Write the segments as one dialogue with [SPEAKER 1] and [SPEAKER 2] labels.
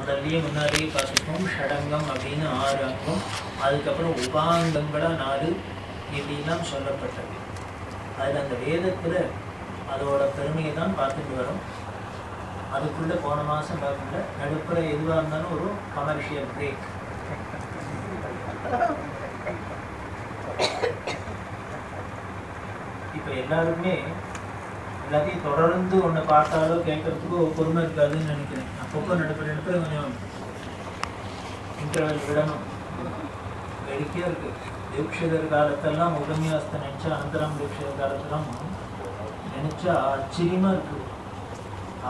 [SPEAKER 1] முதல்லயே முன்னாடியே பார்த்துப்போம். ஷடங்கம் அப்படின்னு 6 அங்கம், அதுக்கப்புறம் உபாங்கங்களா 4 இப்படிலாம் சொல்லப்பட்டது. அதில் அந்த வேதத்தில் அதோட பெருமையை தான் பார்த்துட்டு வரோம். அதுக்குள்ளே போன மாதம் பார்க்கல, நடுப்புற எதுவாக இருந்தாலும் ஒரு கமர்ஷியல் பிரேக். இப்போ எல்லாருமே எல்லாத்தையும் தொடர்ந்து ஒன்று பார்த்தாலோ கேட்கறதுக்கோ பொறுமை இருக்காதுன்னு நினைக்கிறேன். அப்பப்போ நடுப்புற கொஞ்சம் இன்டர்வல் விடணும். வேடிக்கையாக இருக்குது. தீட்சிதர் காலத்தெல்லாம் உபன்யாசத்தை நினச்சா, அனந்தரம் தீட்சிதர் காலத்தெல்லாம் நினச்சா ஆச்சரியமாக இருக்குது.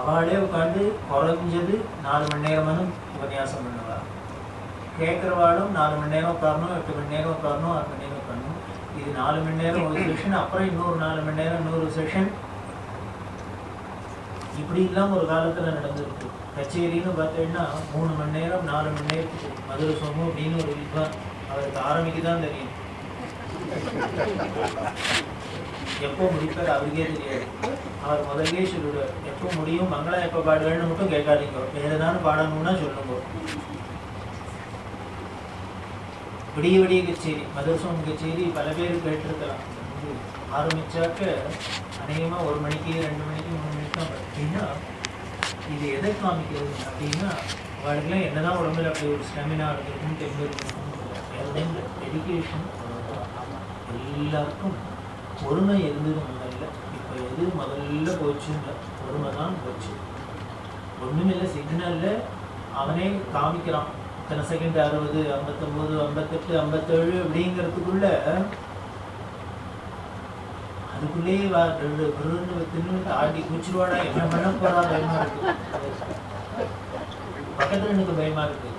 [SPEAKER 1] அவளே உட்காந்து குறைஞ்சது 4 மணி நேரமானும் உபன்யாசம் பண்ணுவாள். கேட்குறவாளும் 4 மணி நேரம் உட்காரணும், 8 மணி நேரம் உட்காரணும், 6 மணி நேரம் உட்காரணும். இது 4 மணி நேரம் ஒரு செஷன், அப்புறம் இன்னொரு 4 மணி நேரம் இன்னொரு செஷன். இப்படிலாம் ஒரு காலத்தில் நடந்திருக்கு. கச்சேரின்னு பார்த்தீங்கன்னா 3 மணி நேரம் 4 மணி நேரத்துக்கு மதுரை சோமு அப்படின்னு ஒரு வித்வான், அவருக்கு ஆரம்பிக்க தான் தெரியும். எப்போ முடிப்பார் அவருக்கே தெரியாது. அவர் முதலே சொல்லிவிடுவார், எப்போ முடியும், மங்களம் எப்போ பாடுவேன்னு மட்டும் கேட்காதீங்க, வேறதானு பாடணும்னா சொல்லுங்க. விடிய விடிய கச்சேரி, மதுரசோம் கச்சேரி பல பேர் கேட்டிருக்கலாம். ஆரம்பிச்சாக்க அநேகமாக 1 மணிக்கு 2 மணிக்கு 3 மணிக்கு தான். அப்படின்னா இது எதை காமிக்கிறது அப்படின்னா, அவளுக்குலாம் என்னதான் உடம்புல அப்படி ஒரு ஸ்டெமினா இருக்குன்னு தெரிஞ்சிருக்கணும். டெடிக்கேஷன் எல்லாருக்கும் பொறுமை இருந்தது முதல்ல. இப்போ எது முதல்ல போச்சுன்னு பொறுமை தான் போச்சு. ஒன்றுமில்லை, சிக்னலில் அவனே காமிக்கிறான் இத்தனை செகண்ட் 60, 59, 58, 57 அப்படிங்கிறதுக்குள்ள அதுக்குள்ளேயே தின்னு ஆடி குச்சிருவாடா, என்ன பண்ண போறா, பயமா இருக்கு. பக்கத்துல எனக்கு பயமா இருக்கு.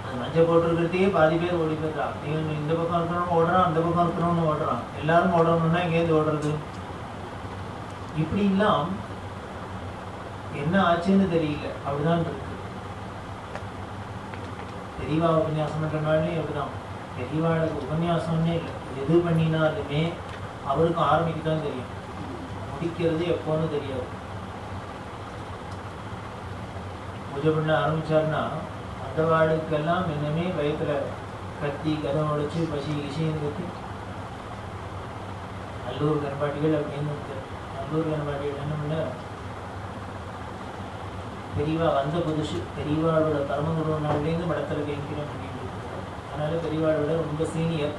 [SPEAKER 1] அது மஞ்சள் போட்டிருக்கிறதையே பாதி பேர் ஓடி போயிடுறான். நீங்க இந்த பக்கம் இருக்கணும்னு ஓடுறான், அந்த பக்கம் இருக்கணும்னு ஓடுறான். எல்லாரும் ஓடணும்னா எங்கேருந்து ஓடுறது? இப்படிலாம் என்ன ஆச்சுன்னு தெரியல. அப்படிதான் இருக்கு. பெரியவா உபன்யாசம் பண்றனாலே அப்படிதான். பெரியவாளுக்கு உபன்யாசம்னே இல்லை, எது பண்ணினாலுமே அவருக்கும் ஆரம்பிக்கத்தான் தெரியும், முடிக்கிறது எப்போன்னு தெரியாது. பூஜை பண்ண ஆரம்பிச்சாருன்னா அந்த வாளுக்கெல்லாம் இன்னமே வயத்துல கத்தி கதம் உடைச்சு பசி கிசின்னு இருக்கு. நல்லூர் கண்பாட்டிகள் அப்படின்னு இருக்கு. நல்லூர் கண்பாட்டிகள் என்ன பண்ண, பெரியவா வந்த புதுசு, பெரியவாளோட பரமகுரு நாள்லேருந்து மடத்தில் கைக்கிறோம் அப்படின்னு. அதனால பெரியவாளோட ரொம்ப சீனியர்.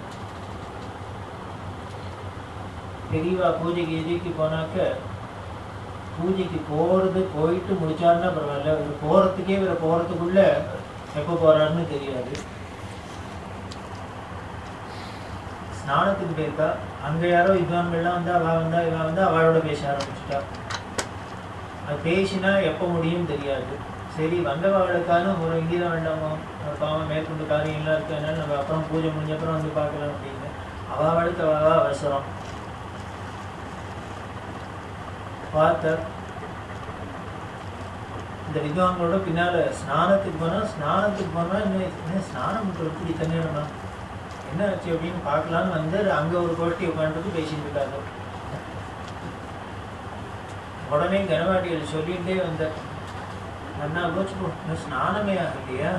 [SPEAKER 1] பெரியவா பூஜைக்கு எதிர்க்கு போனாக்க, பூஜைக்கு போயிட்டு முடிச்சாருன்னா பரவாயில்ல, இவர் போகிறதுக்கே இவரை போகிறதுக்குள்ள எப்போ போகிறாருன்னு தெரியாது. ஸ்நானத்துக்கு போயிருக்கா, அங்கே யாரோ வித்வான்கள்லாம் வந்தா, இவா வந்தா அவளோட பேச ஆரம்பிச்சுட்டா. அது பேசினா எப்போ முடியும் தெரியாது. சரி, வந்தவாளுக்கான ஒரு இங்கீதம் வேண்டாமோ, பாவம் மேற்கொண்டு காரியம்லாம் இருக்கு, அதனால நம்ம அப்புறம் பூஜை முடிஞ்சப்பறம் வந்து பார்க்கலாம் அப்படின்னு அவளுக்கு அவசரம். பார்த்த இந்த வித்வான்களோட பின்னால ஸ்நானத்துக்கு போனா இன்னும் ஸ்நானம் மட்டும் இப்படி தண்ணிடணும், என்ன ஆச்சு அப்படின்னு பார்க்கலான்னு வந்து அங்கே ஒரு கோட்டி உட்காந்துட்டு பேசிட்டு இருக்காங்க. உடனே கனவாட்டிகள் சொல்லிகிட்டே வந்த, அண்ணா போச்சுப்போ, இன்னும் ஸ்நானமே ஆகலையா,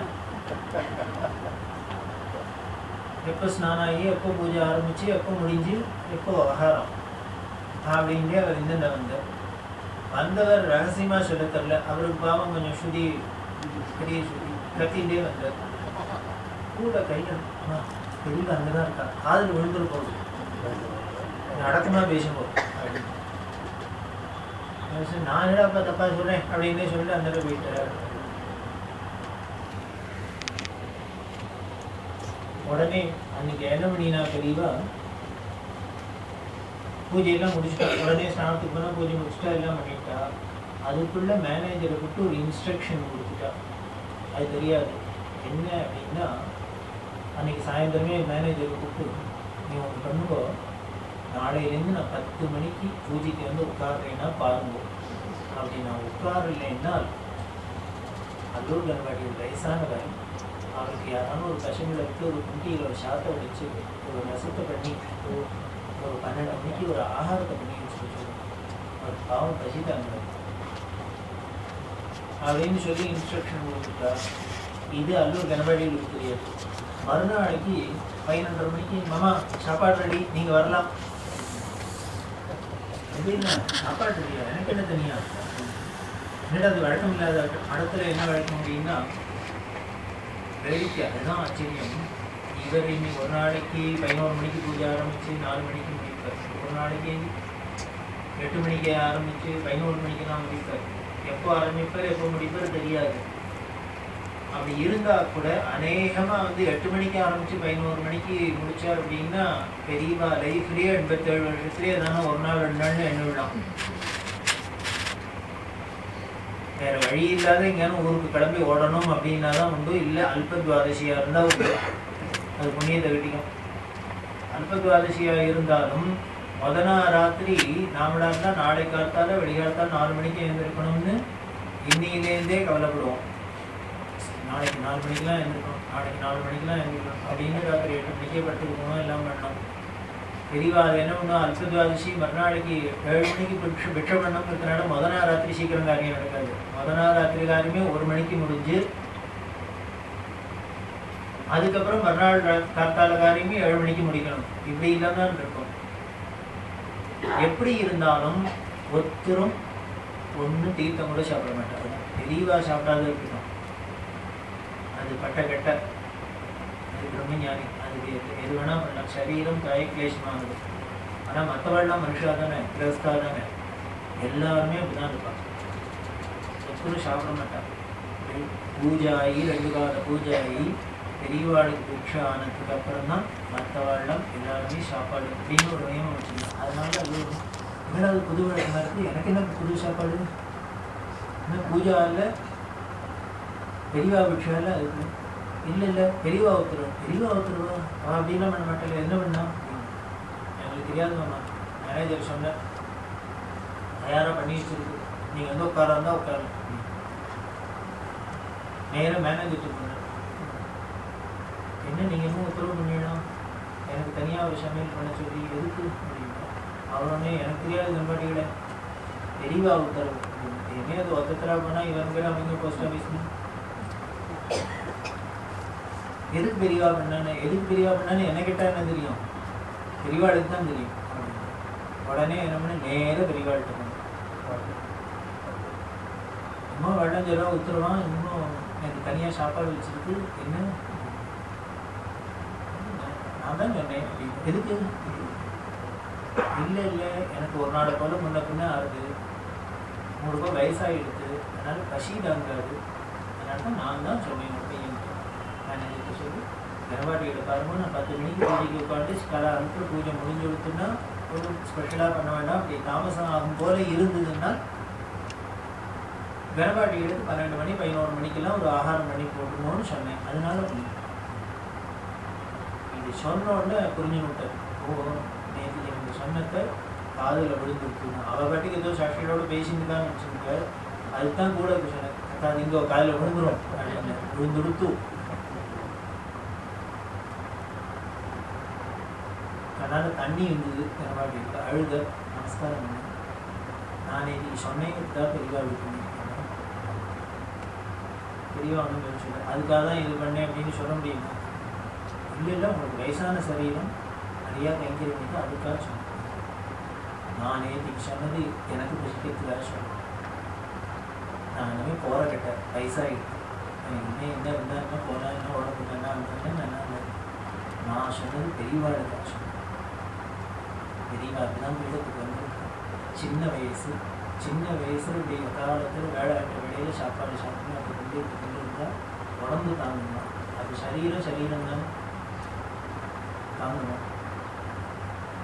[SPEAKER 1] எப்போ ஸ்நானம் ஆகி எப்போ பூஜை ஆரம்பிச்சு எப்போ முடிஞ்சு எப்போ விவகாரம் அப்படின்ட்டு அவர் இந்த வந்தவர் ரகசியமா சொல்ல தரல. அவருக்கு பாவம் கொஞ்சம் ஸ்ருதி பெரிய ஸ்ருதி கத்திகிட்டே வந்தார். கூட கையில் பெரிய அங்கதான் இருக்கா, காதில் விழுந்துரு போகுது, அடக்கமா பேசும்போது அப்படின்னு. நான் என்னப்பா தப்பா சொல்றேன் அப்படின்னு சொல்லிட்டு அந்த போயிட்டார். உடனே அன்னைக்கு என்ன பண்ணினா, பெரியவா பூஜையெல்லாம் முடிச்சுட்டா. உடனே ஸ்நானத்துக்கு போனால் பூஜை முடிச்சுட்டா, எல்லாம் பண்ணிட்டா. அதுக்குள்ள மேனேஜரை கூப்பிட்டு ஒரு இன்ஸ்ட்ரக்ஷன் கொடுத்துட்டா. அது தெரியாது என்ன அப்படின்னா, அன்னைக்கு சாயந்தரமே மேனேஜரை கூப்பிட்டு, நீ ஒன்று பண்ணுங்கோ, நாளையிலேருந்து நான் 10 மணிக்கு பூஜைக்கு வந்து உட்கார்றேன்னா பாருங்க. அப்படி நான் உட்காரலைன்னா அல்லூர் கண்பாட்டியில் வயசானவர், அவருக்கு யாராலும் ஒரு கஷமில் எடுத்து ஒரு குட்டியில் ஒரு சாத்தை வச்சு ஒரு ரசத்தை பண்ணி ஒரு 12 மணிக்கு ஒரு ஆகாரத்தை பண்ணி வச்சுட்டு அவர் பாவம் பசித்தாங்க. அப்படின்னு சொல்லி இன்ஸ்ட்ரக்ஷன் கொடுத்துட்டா. இது அல்லூர் கணபதிகளுக்கு தெரியாது. மறுநாளைக்கு 11:30 மணிக்கு மாமா சாப்பாடு ரெடி, நீங்கள் வரலாம். எப்படின்னா சாப்பாடு ரெடியா? எனக்கு என்ன தனியா? என்னடா அது வழக்கம் இல்லாத மடத்தில் என்ன வழக்கம் அப்படின்னா வேடிக்கை. அதுதான் ஆச்சரியம். இவர் இன்னைக்கு ஒரு நாளைக்கு 11 மணிக்கு பூஜை ஆரம்பித்து 4 மணிக்கு முடிப்பார். ஒரு நாளைக்கு 8 மணிக்கு ஆரம்பித்து 11 மணிக்கு தான் முடிப்பார். எப்போ ஆரம்பிப்பார் எப்போ முடிப்பார் தெரியாது. அப்படி இருந்தால் கூட அநேகமாக 8 மணிக்கு ஆரம்பித்து 11 மணிக்கு முடித்தார் அப்படின்னா பெரியவா லைஃப்லேயே 87 வருஷத்துலேயே தானே ஒரு நாள் 2 நாள்னு எண்ணிவிடலாம். வேறு வழி இல்லாத எங்கேயாலும் ஊருக்கு கிளம்பி ஓடணும் அப்படின்னா தான் உண்டு. இல்லை அல்பத்வாதசியாக இருந்தால் அது புண்ணியத்தை கட்டிக்கும். அல்பத்வாதசியாக இருந்தாலும் ராத்திரி நாமளா இருந்தால் நாளை காலத்தால் வெளிக்காலத்தால் 4 மணிக்கு எழுந்திருக்கணும்னு இன்னிலேருந்தே கவலைப்படுவோம். நாளைக்கு 4 மணிக்கெலாம் எழுந்திருக்கணும், நாளைக்கு 4 மணிக்கெலாம் எழுந்திருக்கணும் அப்படின்னு ராத்திரி 8 மணிக்கே படுத்துக்கு போகணும், எல்லாம் பண்ணணும். பெரியவா அது என்ன பண்ணும், அல்பத்வாதசி மறுநாளைக்கு 7 மணிக்கு பிட்ச பண்ணணும் இருக்கிறனால ராத்திரி சீக்கிரம் காரியம் நடக்காது. ராத்திரி காரியமே 1 மணிக்கு முடிஞ்சு அதுக்கப்புறம் மறுநாள் காத்தால காரியமே 7 மணிக்கு முடிக்கணும். இப்படி இல்லாதான் இருக்கும். எப்படி இருந்தாலும் ஒருத்தரும் ஒன்று தீர்த்தம் கூட சாப்பிட மாட்டாங்க. பெரியவா சாப்பிடாத இருக்கணும், அது பட்ட கெட்ட, அது பிரம்மஞானி, அதுக்கு எது வேணா பண்ணலாம். சரீரம் காய கிளேசமானது. ஆனால் மற்றவெல்லாம் மனுஷா தானே, கிரஸ்தா தானே, எல்லாருமே அப்படிதான் இருப்பாங்க. ஒருத்தரும் சாப்பிட மாட்டாங்க. பூஜை ஆகி 2 கால பூஜை ஆகி பெரியவாளுக்கு பிக்ஷை ஆனதுக்கு அப்புறம் தான் மற்றவாழ்லாம் எல்லாருமே சாப்பாடு அப்படின்னு ஒரு நியமம் வச்சுருந்தோம். அதனால அது என்னடா அது புது வழக்கமாக இருக்குது, எனக்கு என்ன புது சாப்பாடு, இன்னும் பூஜா இல்லை பெரியவா பிக்ஷாவில் அதுக்கு இல்லை பெரியவா ஊத்துருவா அப்படின்னா பண்ண மாட்டேன். என்ன பண்ணா எங்களுக்கு தெரியாதுமாம்மா, மேனேஜர் சொன்ன தயாராக பண்ணி வச்சுருக்கு, நீங்கள் உட்காராந்தா உட்காரு. நேராக மேனேஜர் பண்ண என்ன நீங்கள் இன்னும் உத்தரவு பண்ணிடலாம், எனக்கு தனியாக ஒரு சமையல் பண்ண சொல்லி எதுக்கு அப்படின்னா அவனே எனக்கு தெரியாது நம்பாட்டிகளை பெரியவா உத்தரவு. என்ன அது ஒத்தரா போனால் இவன் பேர் அவங்க போஸ்ட் ஆஃபீஸ்னு எதுக்கு பெரியவா பண்ணான்னு என்ன கேட்டால் என்ன தெரியும், பெரியவாளுக்கு தான் தெரியும். உடனே என்ன பண்ண நேராக பெரியவாள்கிட்ட இன்னும் வெள்ளஞ்செல்லாம் உத்தரவான், இன்னும் எனக்கு தனியாக சாப்பாடு வச்சுருக்கு. என்ன நான் தான் சொன்னேன் எதுக்கு, இல்லை எனக்கு ஒரு நாளை போல முன்ன பின்ன ஆகுது, 3 ரூபாய் வயசாகிடுது, அதனால் பசி தாங்காது, அதனால தான் நான் தான் சொன்னேன் பையனுக்கு. மேனேஜர்கிட்ட சொல்லி கனவாட்டிகிட்ட பாருங்க, நான் 10 மணிக்கு பூஜைக்கு உட்காந்து கலா அனுப்பி பூஜை முடிஞ்சு கொடுத்துன்னா ஒரு ஸ்பெஷலாக பண்ண வேண்டாம். அப்படி தாமசம் ஆகும் போல இருந்ததுன்னா கனவாட்டி எடுத்து 12 மணி 11 மணிக்கெல்லாம் ஒரு ஆகாரம் பண்ணி போட்டுருமோன்னு சொன்னேன். அதனால இது சொன்ன உடனே புரிஞ்சுன்னுட்டார். நேற்று எனக்கு சொன்னதை காதில் விழுந்துருக்குன்னு அவள் பாட்டுக்கு ஏதோ சாட்சியோட பேசிட்டு தான் வச்சுருக்காரு. அதுதான் கூட இப்போ சொன்னேன், அது இங்கே காதில் விழுந்துரும் அப்படின்னு விழுந்துடுத்து. அதனால் தண்ணி இருந்தது கனவாட்டி அழுத நமஸ்காரம் பண்ணேன். நான் இன்னைக்கு சொன்னேன் தான் பெரியவா விட்டு பெரியவா ஒன்றும் சொல்ல அதுக்காக தான் இது பண்ணேன் அப்படின்னு சொல்ல முடியுமா? இல்லை உங்களுக்கு வயசான சரீரம் நிறையா கைங்கிறவங்க அதுக்காக சொன்னேன். நான் நேற்றுக்கு சொன்னது எனக்கு பசிக்கிறதுக்காக சொன்னேன். நான் இனிமேல் போகிற கேட்டேன், வயசாகிட்டேன், இன்னும் என்ன இருந்தால் என்ன போனால் என்ன உடம்பு என்ன இருந்தாலும் நல்லா நான் சொன்னது பெரியவாளுக்காக சொன்னேன். பெரியவாளுக்கு தான் பீடத்துக்கு வந்துருக்கேன். சின்ன வயசுல இப்படி காலத்தில் வேலை ஆட்ட வேலையில் சாப்பாடு சாப்பிட்டு அது கொண்டு இருந்தால் உடம்பு தாங்கணும். அது சரீரம் தான் தாங்கணும்,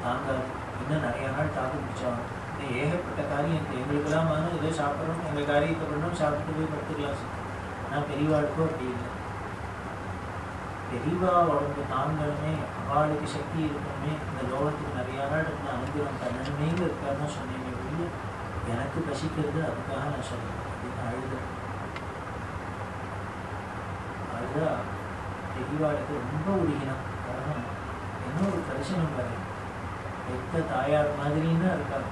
[SPEAKER 1] தாங்காது. இன்னும் நிறையா நாள் தாக்கு பிடிச்சாகும். இன்னும் ஏகப்பட்ட காரியம் எங்களுக்கெல்லாம் ஏதோ சாப்பிட்றோம், எங்கள் காரியத்தை பண்ணணும், சாப்பிட்டு போய் படுத்துக்கலாம். ஆனால் பெரியவாளுக்கோ அப்படி இல்லை. பெரியவா உடம்பு தாங்கணுமே, அவளுக்கு சக்தி இருக்கணுமே, இந்த லோகத்துக்கு நிறையா நாள் இருந்து அனுகிரகம் பண்ணணுமேங்க இருக்காது தான் சொன்னேன். இல்லை எனக்கு பசிக்கிறது அதுக்காக நான் சொன்னேன் அப்படின்னு அழுதா பெரியவாளுக்கு ரொம்ப உருகினான். காரணம் என்ன ஒரு தரிசனம் வரை பெத்த தாயார் மாதிரின்னு இருக்காங்க.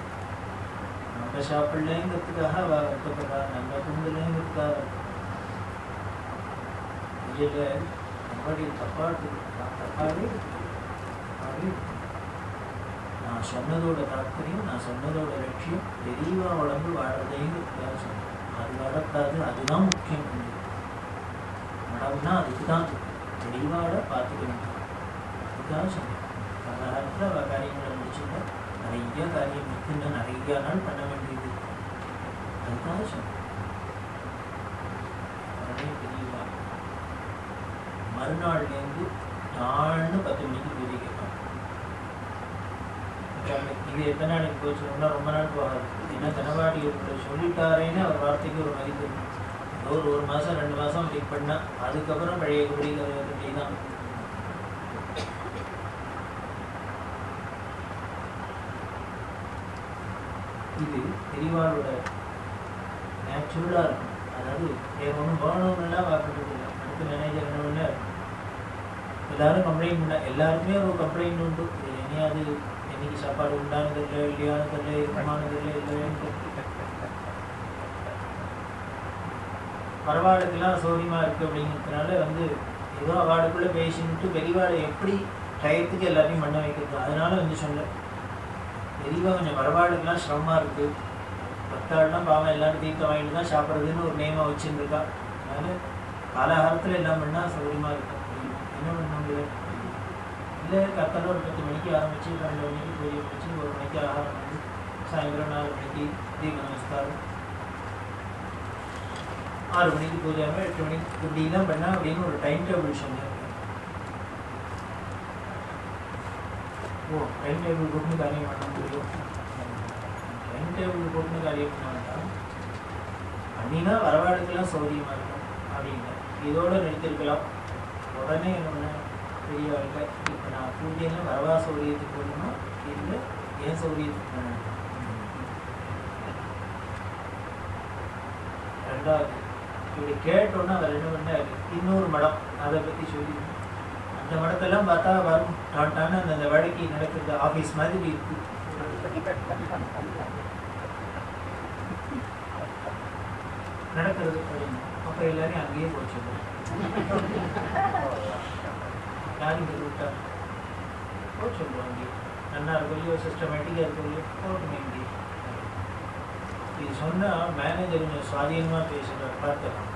[SPEAKER 1] நம்ம சாப்பிடலங்கிறதுக்காக அவள் வருத்தப்படுறா, நம்ம கும்பலங்கிறதுக்காக இல்லை. நம்மளுடைய தப்பாவே நான் சொன்னதோட தாற்பயம், நான் சொன்னதோட லட்சியம் தெளிவா உடம்பு வாழறதைங்கிறதுக்காக சொன்னேன். அது வரக்கூடாது, அதுதான் முக்கியம். உடம்புனா அதுக்கு தான் தெளிவாட பார்த்துக்க வேண்டும், அதுக்காக சொன்னேன். பல காலத்தில் அவள் காரியங்களை முடிச்சுட்டா நிறைய காரியம் இருக்குன்னு நிறைய நாள் பண்ண வேண்டியது, அதுக்காக சொன்னேன். உடனே தெளிவா மறுநாள்லேருந்து நாள்னு 10 மணிக்கு பூஜை கேட்பாங்க. இது எத்தனை நாளைக்கு போச்சுன்னா ரொம்ப நாள் போகாது. ஏன்னா தனவாடி சொல்லிட்டாரேன்னு அவர் வார்த்தைக்கு ஒரு மதிப்பு இருக்கும். ஒரு மாதம் 2 மாதம் வெயிட் பண்ணால் அதுக்கப்புறம் பழைய குடி கட்டி தான். இது பெரியவாளோட நேச்சுரலாக இருக்கும். அதாவது வேறு ஒன்றும் வேணும்னுலாம் பார்க்கறது இல்லை. அடுத்த மேனேஜர் என்ன பண்ண எல்லாரும் கம்ப்ளைண்ட் பண்ண, எல்லாருக்குமே ஒரு கம்ப்ளைண்ட் உண்டு. இது என்னையாவது இன்னைக்கு சாப்பாடு உண்டானது இல்லை, இல்லையானது இல்லை, இருக்கமானது இல்லை, இல்லைன்னு பரவாயில்லைக்கெல்லாம் சௌரியமாக இருக்குது அப்படிங்கிறதுனால ஏதோ அவார்டுக்குள்ளே பேசிட்டு பெரியவாளை எப்படி டயத்துக்கு எல்லாத்தையும் பண்ண வைக்கிறது. அதனால சொன்னேன், பெரியவா கொஞ்சம் பரவாயில்லைக்கெல்லாம் சிரமமாக இருக்குது, பத்தாள்லாம் பாவம் எல்லாரும் தீர்த்த வாங்கிட்டு தான் சாப்பிட்றதுன்னு ஒரு நேமாக வச்சுருந்துருக்கா. அதனால் காலாகாலத்தில் எல்லாம் பண்ணால் சௌரியமாக இருக்கும். என்ன பண்ண முடியாது இல்லை. கரெக்டாக ஒரு 10 மணிக்கு ஆரம்பித்து 2 மணிக்கு பூஜை முடிச்சு 1 மணிக்கு ஆகாரம் வந்து சாயந்தரம் 4 மணிக்கு தீப நமஸ்காரம், 6 மணிக்கு பூஜை, 8 மணிக்கு இப்படிலாம் பண்ணால் அப்படின்னு ஒரு டைம் டேபிள் சொன்னேன். டைம் டேபிள் போட்டுன்னு காரியம் பண்ண முடியும். டைம் டேபிள் போட்டுன்னு காரியம் பண்ணாட்டா பண்ணினா வரவாடுக்கெல்லாம் சௌகரியமாக இருக்கும் அப்படின்னு இதோட நிறுத்திருக்கலாம். உடனே என்ன பெரிய வாழ்க்கை இப்போ நான் பூஜைன்னா வரவா சௌகரியத்துக்கு போடணுமா இல்லை ஏன் சௌகரியத்துக்கு போகணும். ரெண்டாவது இப்படி கேட்டோன்னா அவர் என்ன பண்ணாரு, இன்னொரு மடம் அதை பற்றி சொல்லி அந்த மடத்தெல்லாம் பார்த்தா வரும் டாட்டான அந்த வேலைக்கு நடக்கிறது ஆஃபீஸ் மாதிரி இருக்கு நடக்கிறது அப்படின்னு. அப்போ எல்லாரையும் அங்கேயே போச்சு. யாரும் இங்கே விட்டா போக சொல்லுவாங்க. நல்லா இருக்கலையோ சிஸ்டமேட்டிக்காக இருக்கலையோ போட்டுமே இங்கே. இது சொன்னால் மேனேஜர் கொஞ்சம் சுவாதீனமாக பேசுகிற பார்த்துக்கலாம்.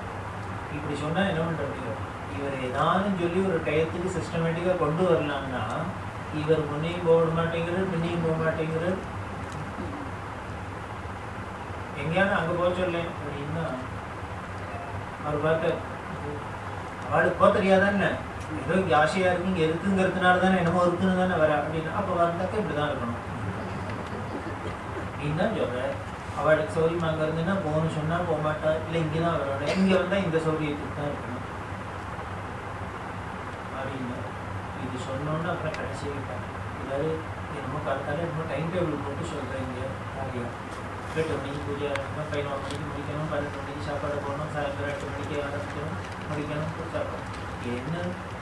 [SPEAKER 1] இப்படி சொன்னால் என்ன பண்ணுறது, இவர் ஏதானும் சொல்லி ஒரு டயத்துக்கு சிஸ்டமேட்டிக்காக கொண்டு வரலாம்னா இவர் முன்னையும் போக மாட்டேங்கிறார், பின்னையும் போக மாட்டேங்கிறார். எங்கேயானு அங்கே போக சொல்லேன் அப்படின்னா அவர் பார்க்க அவளுக்கு போக தெரியாதானே, ஏதோ இங்கே ஆசையாக இருக்கு, இங்கே இருக்குங்கிறதுனால தானே என்னமோ இருக்குன்னு தானே வர அப்படின்னா அப்போ வந்தாக்க இப்படி தான் இருக்கணும் அப்படின்னு தான் சொல்கிறேன். அவளுக்கு சௌரியமாக அங்கே இருந்துன்னா போகணும்னு சொன்னால் போக மாட்டா, இல்லை இங்கே தான் வரணும், இங்கே வந்தால் இந்த சௌரியத்துக்கு தான் இருக்கணும் அப்படின்னு இது சொன்னோன்னு அப்புறம் கடைசி வைப்பாங்க. இதாவது என்னமோ கரெக்டாக என்னமோ டைம் டேபிள் போட்டு சொல்கிறேன். இங்கே நிறையா 8 மணிக்கு பூஜை ஆரம்பிக்கணும், 11 மணிக்கு முடிக்கணும், 12 மணிக்கு சாப்பாடு போடணும், சாயந்தரம் 8 மணிக்கு ஆரம்பிக்கணும், முடிக்கணும், சாப்பாடு. என்ன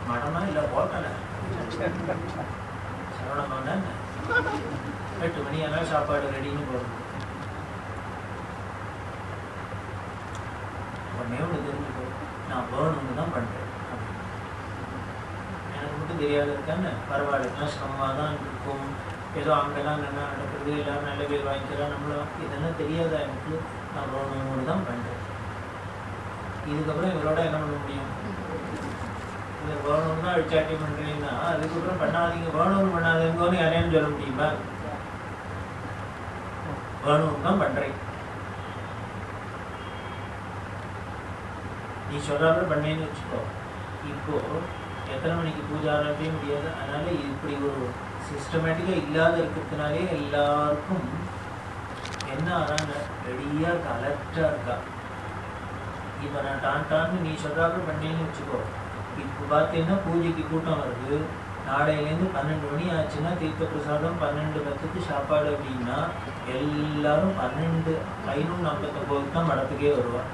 [SPEAKER 1] மடமா இல்லை ஹோட்டலா சரவணமாக தானே 8 மணி ஆனால் சாப்பாடு ரெடின்னு போடுறது. உடனே ஒன்று தெரிஞ்சுக்கோ, நான் வேணும்னு தான் பண்ணுறேன். எனக்கு மட்டும் தெரியாத இருக்கான்னு பரவாயில்லைலாம் சிரமமாக தான் இருக்கும். ஏதோ அங்கெல்லாம் நல்லா நடக்கிறது, எல்லோரும் நல்ல பேர் வாங்கிக்கலாம், நம்மளும் இதெல்லாம் தெரியாத எனக்கு நான் வேணும்னு தான் பண்ணுறேன். இதுக்கப்புறம் இவரோட என்ன பண்ண முடியும்? இல்லை வேணும்னு தான் அழிச்சாட்டி பண்ணுறீங்கன்னா அதுக்கப்புறம் பண்ணாதீங்க, வேணும்னு பண்ணாதீங்கன்னு யாரையான்னு சொல்ல முடியுமா? வேணும்னு தான் பண்ணுறேன். நீ சொல்கிறாரு பண்ணேன்னு வச்சுக்கோ. இப்போது எத்தனை மணிக்கு பூஜை ஆரம்பிக்க முடியாது. அதனால் இப்படி ஒரு சிஸ்டமேட்டிக்காக இல்லாத இருக்கிறதுனாலே எல்லாருக்கும் என்ன ஆறாங்க, ரெடியாக இருக்கா, அலர்ட்டாக இருக்கா. இப்போ நான் டான்னு நீ சொல்கிறாரு பண்ணேன்னு வச்சுக்கோ. இப்போ பார்த்தீங்கன்னா பூஜைக்கு கூட்டம் வருது. நாளையிலேருந்து 12 மணி ஆச்சுன்னா தீர்த்த பிரசாதம் 12:10 சாப்பாடு அப்படின்னா எல்லாரும் 12:59 தான் மடத்துக்கே வருவாங்க.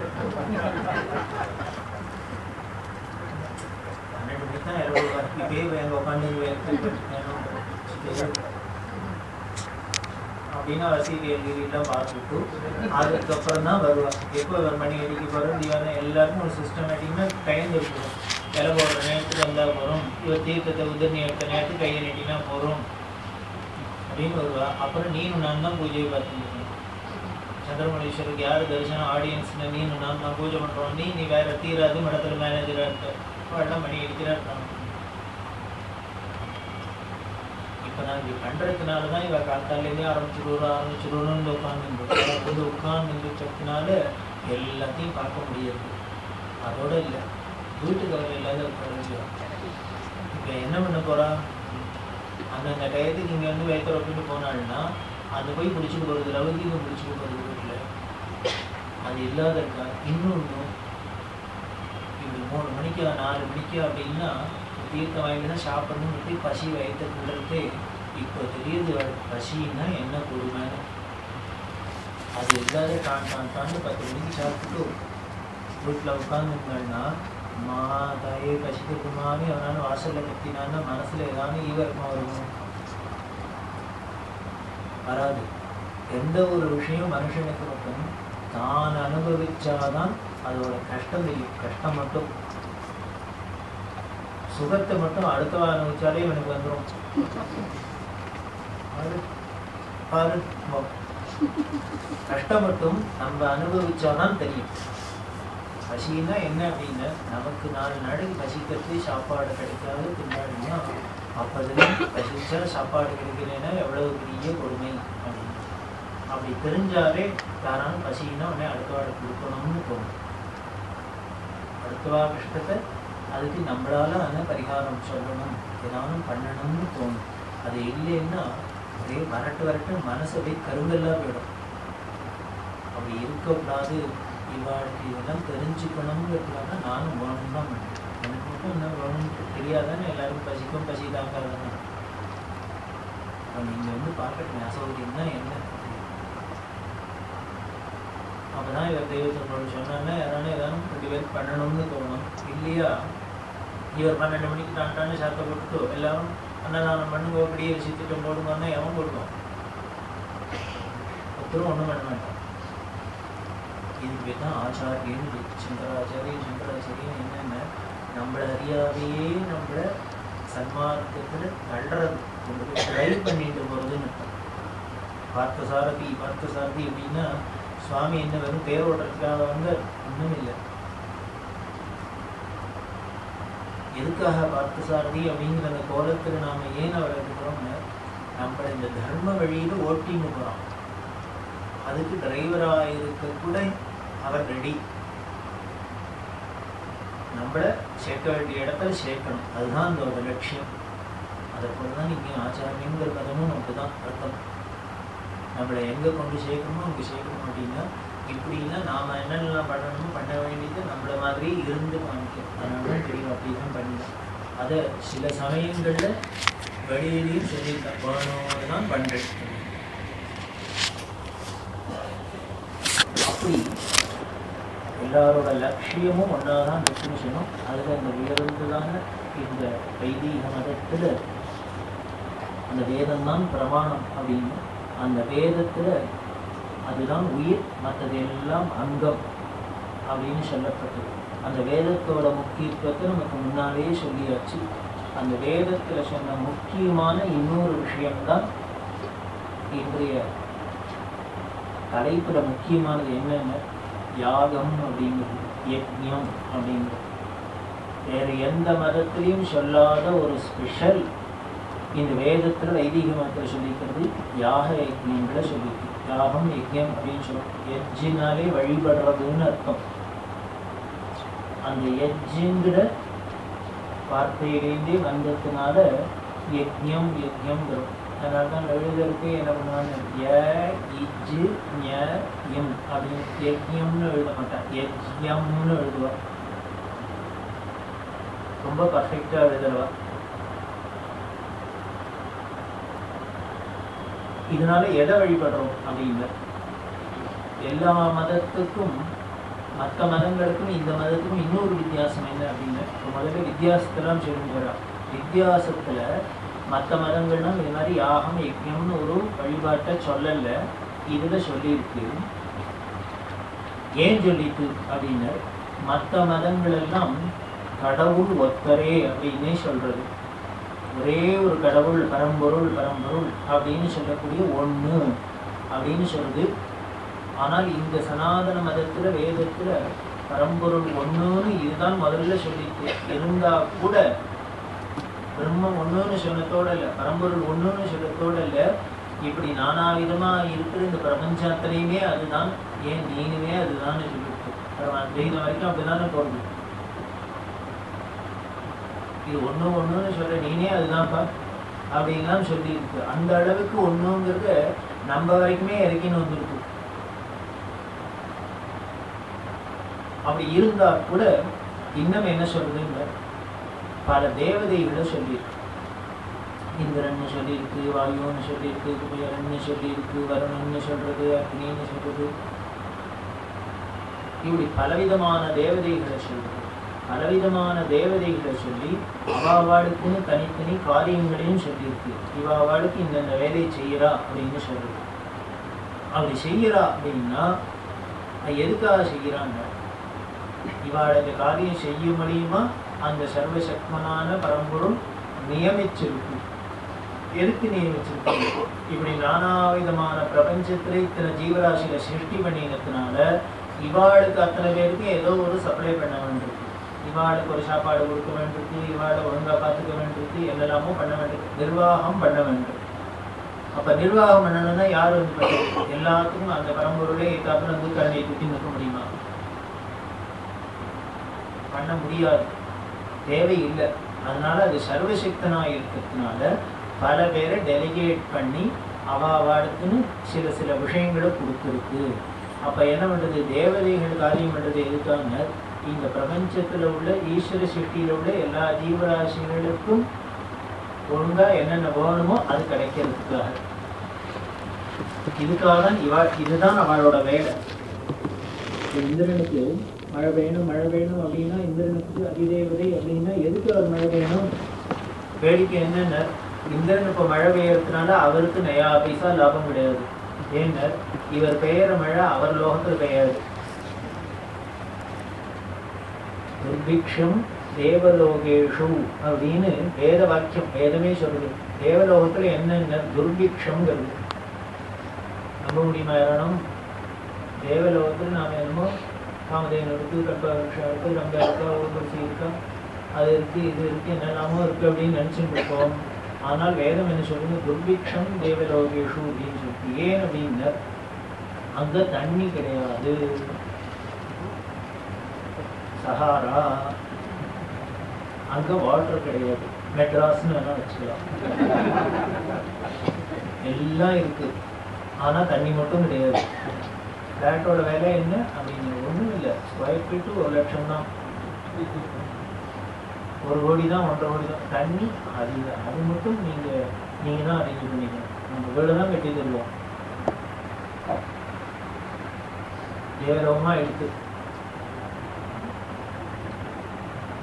[SPEAKER 1] 12 மணிக்கு தான் இறங்குவாங்க. இப்பயே எங்கள் உட்காந்து அப்போ அப்படின்னு சீரியல்லாம் பார்த்துட்டு அதுக்கப்புறம் தான் வருவாள். எப்போ ஒரு மணி அடிக்க போகிறோம் தீவான எல்லாருக்கும் ஒரு சிஸ்டமேட்டிக்காக டைம் இருக்கணும். இலை போடுற நேரத்துக்கு வந்தால் போகிறோம், இவ தீர்த்தத்தை உதிர்னி எடுத்த நேரத்துக்கு கையை நீட்டினா போகிறோம் அப்படின்னு வருவா. அப்புறம் நீனும் நான் தான் பூஜையை பார்த்துருக்கணும். சந்திரமணீஸ்வருக்கு யார் தரிசனம் ஆடியன்ஸ்னு நீனும் நான் தான் பூஜை பண்ணுறோம். நீ வேற தீராது மடத்தில் மேனேஜராக இருக்க எல்லாம் மணி அடிக்கிறா இருக்காங்க. இப்போ நான் இப்படி பண்ணுறதுனால தான் இவள் காத்தாலேருந்தே ஆரம்பிச்சிருவோன்னு உட்கார்ந்து சத்தினால எல்லாத்தையும் பார்க்க முடியாது. அதோட இல்லை, வீட்டுக்கு அவர் இல்லாத உட்கார. இப்போ என்ன பண்ண போகிறா, அந்தந்த டயத்துக்கு இங்கே வந்து வைக்கிற அப்படின்னு போனாள்னா அது போய் பிடிச்சிட்டு போகிறது, லௌகீகம் பிடிச்சிட்டு போகிறது வீட்டில். அது இல்லாத இருக்கா. இன்னொன்று, இப்படி 3 மணிக்கா 4 மணிக்கா அப்படின்னா தீர்த்தம் வாங்கினா சாப்பிடணும்னு பசி வயிற்றுக்குள்ளே. இப்போ தெரியுது பசின்னா என்ன கொடுமைன்னு. அது இல்லாத தாண்டு 10 மணிக்கு சாப்பிட்டுட்டு வீட்டில் உட்காந்துருந்தாள்னா மா தாயே பசிக்குமான்னு அவனாலும் வாசலில் கத்தினான்னா மனசில் ஏதாவது ஈவரமாக வருமா? வராது. எந்த ஒரு விஷயம் மனுஷனுக்கு மட்டும் தான் அனுபவிச்சாதான் அதோட கஷ்டம் தெரியும். கஷ்டம் மட்டும், சுகத்தை மட்டும் அடுத்தவா அனுபவிச்சாலே இவனுக்கு வந்துடும். பாரு, கஷ்டம் மட்டும் நம்ம அனுபவிச்சாதான் தெரியும். பசின்னா என்ன அப்படின்னா, நமக்கு 4 நாளைக்கு பசிக்கிறது சாப்பாடு கிடைக்காது திண்டாடினா அப்போதுலேயும் பசிச்சா சாப்பாடு கிடைக்கலன்னா எவ்வளவு பெரிய கொடுமை அப்படின்னு. அப்படி தெரிஞ்சாலே யாராலும் பசின்னா உடனே அடுத்தவாடை கொடுக்கணும்னு தோணும். அடுத்தவா கஷ்டத்தை அதுக்கு நம்மளால பரிகாரம் சொல்லணும், ஏதாவது பண்ணணும்னு தோணும். அது இல்லைன்னா அதே வரட்டு மனசு அப்படியே கருங்கெல்லாம் போயிடும். அப்படி இருக்கக்கூடாது. இவாளுக்கு இதெல்லாம் தெரிஞ்சுக்கணுங்கிறதுக்காக நானும் வேணும் தான் பண்ணேன். எனக்கு மட்டும் என்ன வேணும்னு தெரியாதானே, எல்லாருக்கும் பசி தாங்காதானே. இப்போ நீங்கள் வந்து பார்க்கறது அசௌகரியம்னா என்ன? அப்போ தான் இவர் தெய்வத்தோட சொன்னான்னா யாரானே ஏதாவது 2 பேர் பண்ணணும்னு தோணும் இல்லையா? இவர் 12 மணிக்கு டான்டான்னு சாத்த போட்டுட்டு எல்லாரும் அன்னதானம் பண்ணுங்க அப்படியே சித்திட்டம் போடுங்கன்னா எவன் போடுவான்? ஒருத்தரும் ஒன்றும் பண்ண மாட்டான். இதுக்கு தான் ஆச்சாரியன் சங்கராச்சாரியன் என்னென்ன நம்மளை அறியாதையே நம்மளை சன்மார்க்கத்தில் தள்ளுறது, கொண்டு போய் ட்ரைவ் பண்ணிட்டு போகிறதுன்னு. பார்த்தசாரதி அப்படின்னா சுவாமி என்ன வெறும் பேர் ஓட்டுறதுக்காக வந்து ஒன்றும் இல்லை. எதுக்காக பார்த்தசாரதி அப்படிங்கிற அந்த கோலத்தில் நாம் ஏன் அவரை இருக்கிறோம்னு, நம்மளை இந்த தர்ம வழியில் ஓட்டின்னு போகிறோம். அதுக்கு டிரைவராக இருக்க கூட அவர் ரெடி. நம்மளை சேர்க்க வேண்டிய இடத்துல சேர்க்கணும், அதுதான் அந்த லட்சியம். அதை போல தான் இங்கே ஆச்சாரியங்கிற பதமும் நமக்கு தான் அர்த்தம். நம்மளை எங்கே கொண்டு சேர்க்கணுமோ அங்கே சேர்க்கணும். அப்படின்னா இப்படின்னா நாம் என்னென்னலாம் பண்ணணுமோ பண்ண வேண்டியது நம்மளை மாதிரி இருந்து காமிக்கும். அதனால தான் தெரியும் அப்படி தான் பண்ணிடலாம். அதை சில சமயங்களில் வெளியிலையும் சொல்லியிருக்கேன், போனோன்னு தான் பண்ணுறேன். அப்படி எல்லாரோட லட்சியமும் ஒன்றா தான் டெஃபினிஷனும். அதில் இந்த உயர்ந்ததான இந்த வைதீக மதத்தில் அந்த வேதம்தான் பிரமாணம் அப்படின்னு, அந்த வேதத்தில் அதுதான் உயிர், மற்றது எல்லாம் அங்கம் அப்படின்னு சொல்லப்பட்டது. அந்த வேதத்தோட முக்கியத்துவத்தை நமக்கு முன்னாலேயே சொல்லியாச்சு. அந்த வேதத்தில் சொன்ன முக்கியமான இன்னொரு விஷயம்தான் இன்றைய தலைப்புல முக்கியமானது. என்னென்ன? யாகம் அப்படிங்கிறது, யஜ்ஞம் அப்படிங்கிறது. வேறு எந்த மதத்திலையும் சொல்லாத ஒரு ஸ்பெஷல் இந்த வேதத்தில் வைதிக மதத்தில் சொல்லிக்கிறது. யாக யஜ்ஞங்களை சொல்லியிருக்கு. யாகம் யஜ்ஞம் அப்படின்னு சொல்லுவோம். யஜ்ஜினாலே வழிபடுறதுன்னு அர்த்தம். அந்த யஜ்ஜிங்கிற வார்த்தையிலேருந்தே வந்ததுனால யஜ்ஞம் வரும். அதனால தான் எழுதுறதுக்கு என்ன பண்ணுவாங்க, யஜ்ஞம் அப்படின்னு யஜ்ஞம்னு எழுத மாட்டான், யஜ்ஞம்னு எழுதுவான். ரொம்ப பர்ஃபெக்டா எழுதுவா. இதனால எதை வழிபடுறோம் அப்படின்னா, எல்லா மதத்துக்கும் மற்ற மதங்களுக்கும் இந்த மதத்துக்கும் இன்னொரு வித்தியாசம் என்ன அப்படின்னா, முதல்ல வித்தியாசத்தெல்லாம் சொல்லி வரான். வித்தியாசத்துல மற்ற மதங்கள்லாம் இது மாதிரி யாகம் யஜ்யம்னு ஒரு வழிபாட்டை சொல்லல, இதுல சொல்லியிருக்கு. ஏன் சொல்லிட்டு அப்படின்னு, மற்ற மதங்கள் எல்லாம் கடவுள் ஒத்தரே அப்படின்னே சொல்றது. ஒரே ஒரு கடவுள், பரம்பொருள் பரம்பொருள் அப்படின்னு சொல்லக்கூடிய ஒண்ணு அப்படின்னு சொல்லுது. ஆனால் இந்த சனாதன மதத்துல வேதத்துல பரம்பொருள் ஒண்ணுன்னு இதுதான் முதல்ல சொல்லிட்டு இருந்தா கூட, பிரம்மம் ஒண்ணுன்னு சொன்னதோட இல்ல, பரம்பொருள் ஒண்ணுன்னு சொன்னதோட இல்ல, இப்படி நானாவிதமா இருக்கிற இந்த பிரபஞ்சத்திலையுமே அதுதான், ஏன் நீனுமே அதுதான் சொல்லிட்டு அத்வைதம் வரைக்கும் அப்படிதானே போகுது. இது ஒண்ணுன்னு சொல்ற நீனே அதுதான்ப்பா அப்படின்லாம் சொல்லி இருக்கு. அந்த அளவுக்கு ஒண்ணுங்கிறத நம்ம வரைக்குமே இறக்கின்னு வந்துருக்கு. அப்படி இருந்தா கூட இன்னும் என்ன சொல்றதுங்க, பல தேவதைகளை சொல்லியிருக்கு. இந்திரன்னு சொல்லியிருக்கு, வாயுன்னு சொல்லியிருக்கு, குபேரன்னு சொல்லியிருக்கு, வருணன்னு சொல்றது, அக்னின்னு சொல்றது, இப்படி பலவிதமான தேவதைகளை சொல்றது. பலவிதமான தேவதைகளை சொல்லி அவாவாளுக்குன்னு தனித்தனி காரியங்களையும் சொல்லியிருக்கு. இவாவாளுக்கு இந்தந்த வேலையை செய்யறா அப்படின்னு சொல்றது. அப்படி செய்யறா அப்படின்னா எதுக்காக செய்யறாங்க? இவாளுக்கு காரியம் செய்ய முடியுமா அந்த சர்வசக்மனான பரம்பொருள் நியமிச்சிருக்கு. எதுக்கு நியமிச்சிருக்கு? இப்படி நானாவிதமான பிரபஞ்சத்துல இத்தனை ஜீவராசிகளை சிருஷ்டி பண்ணினதுனால இவாளுக்கு அத்தனை பேருக்கு ஏதோ ஒரு சப்ளை பண்ண வேண்டியிருக்கு. இவாளுக்கு ஒரு சாப்பாடு கொடுக்க வேண்டியிருக்கு, இவாளை ஒழுங்கா பார்த்துக்க வேண்டியிருக்கு, எல்லாமோ பண்ண வேண்டியிருக்கு, நிர்வாகம் பண்ண வேண்டும். அப்ப நிர்வாகம் பண்ணணும்னா யாரு வந்து பண்ணுறது? எல்லாத்துக்கும் அந்த பரம்பொருளே ஏத்தாப்புல வந்து கரண்டியை தூக்கி நிற்க முடியுமா? பண்ண முடியாது, தேவையில்லை. அதனால அது சர்வசக்தனா இருக்கிறதுனால பல பேரை டெலிகேட் பண்ணி அவாவாளுக்குன்னு சில விஷயங்களை கொடுத்துருக்கு. அப்ப என்ன பண்றது? தேவதைகள் காரியம் பண்றது எதுக்காங்க? இந்த பிரபஞ்சத்துல உள்ள ஈஸ்வர சிருஷ்டியில உள்ள எல்லா ஜீவராசிகளுக்கும் ஒழுங்கா என்னென்ன வேணுமோ அது கிடைக்கிறதுக்காக. இதுக்காக தான் இதுதான் அவளோட வேலை. இந்திரனுக்கு மழை வேணும் அப்படின்னா, இந்திரனுக்கு அதிதேவதை அப்படின்னா எதுக்கு அவர் மழை வேணும்? வேடிக்கை என்னன்னா, இந்திரன் இப்ப மழை பெய்யறதுனால அவருக்கு நயா பைசா லாபம் கிடையாது. ஏன்னா இவர் பெய்யற மழை அவர் லோகத்தில் பெய்யாது. துர்பிக்ஷம் தேவலோகேஷு அப்படின்னு வேத வாக்கியம், வேதமே சொல்லுது. தேவலோகத்துல என்னென்ன துர்பிக்ஷம்ங்கிறது நம்ப முடியுமா? யாரும் தேவலோகத்துல நாம என்னமோ காமதேவன் இருக்கு, கல்பவருஷம் இருக்கு, ரம்பா இருக்கா, ஊர்வசி இருக்கா, அது இருக்கு, இது இருக்கு, என்னெல்லாமோ இருக்கு அப்படின்னு நினைச்சுட்டு இருக்கோம். ஆனால் வேதம் என்ன சொல்லுங்க? துர்பிக்ஷம் தேவலோகேஷு அப்படின்னு சொல்லி. ஏன் அப்படின்னா அங்க தண்ணி கிடையாது, சஹாரா, அங்க வாட்டர் கிடையாது. மெட்ராஸ்ன்னு வேணா வச்சுக்கலாம், எல்லாம் இருக்கு, ஆனா தண்ணி மட்டும் கிடையாது. பிளாட்டோட வேலை என்ன அப்படின்னு ஒன்றும் இல்லை, ஸ்கொயர் ஃபீட்டு 1 லட்சம் தான், 1 கோடி தான், 1.5 கோடி தான். தண்ணி அது மட்டும் நீங்க தான் அரேஞ்ச் பண்ணிக்கணும். நம்ம வீடு தான் கட்டி தருவோம். தேவலோகமா எடுத்து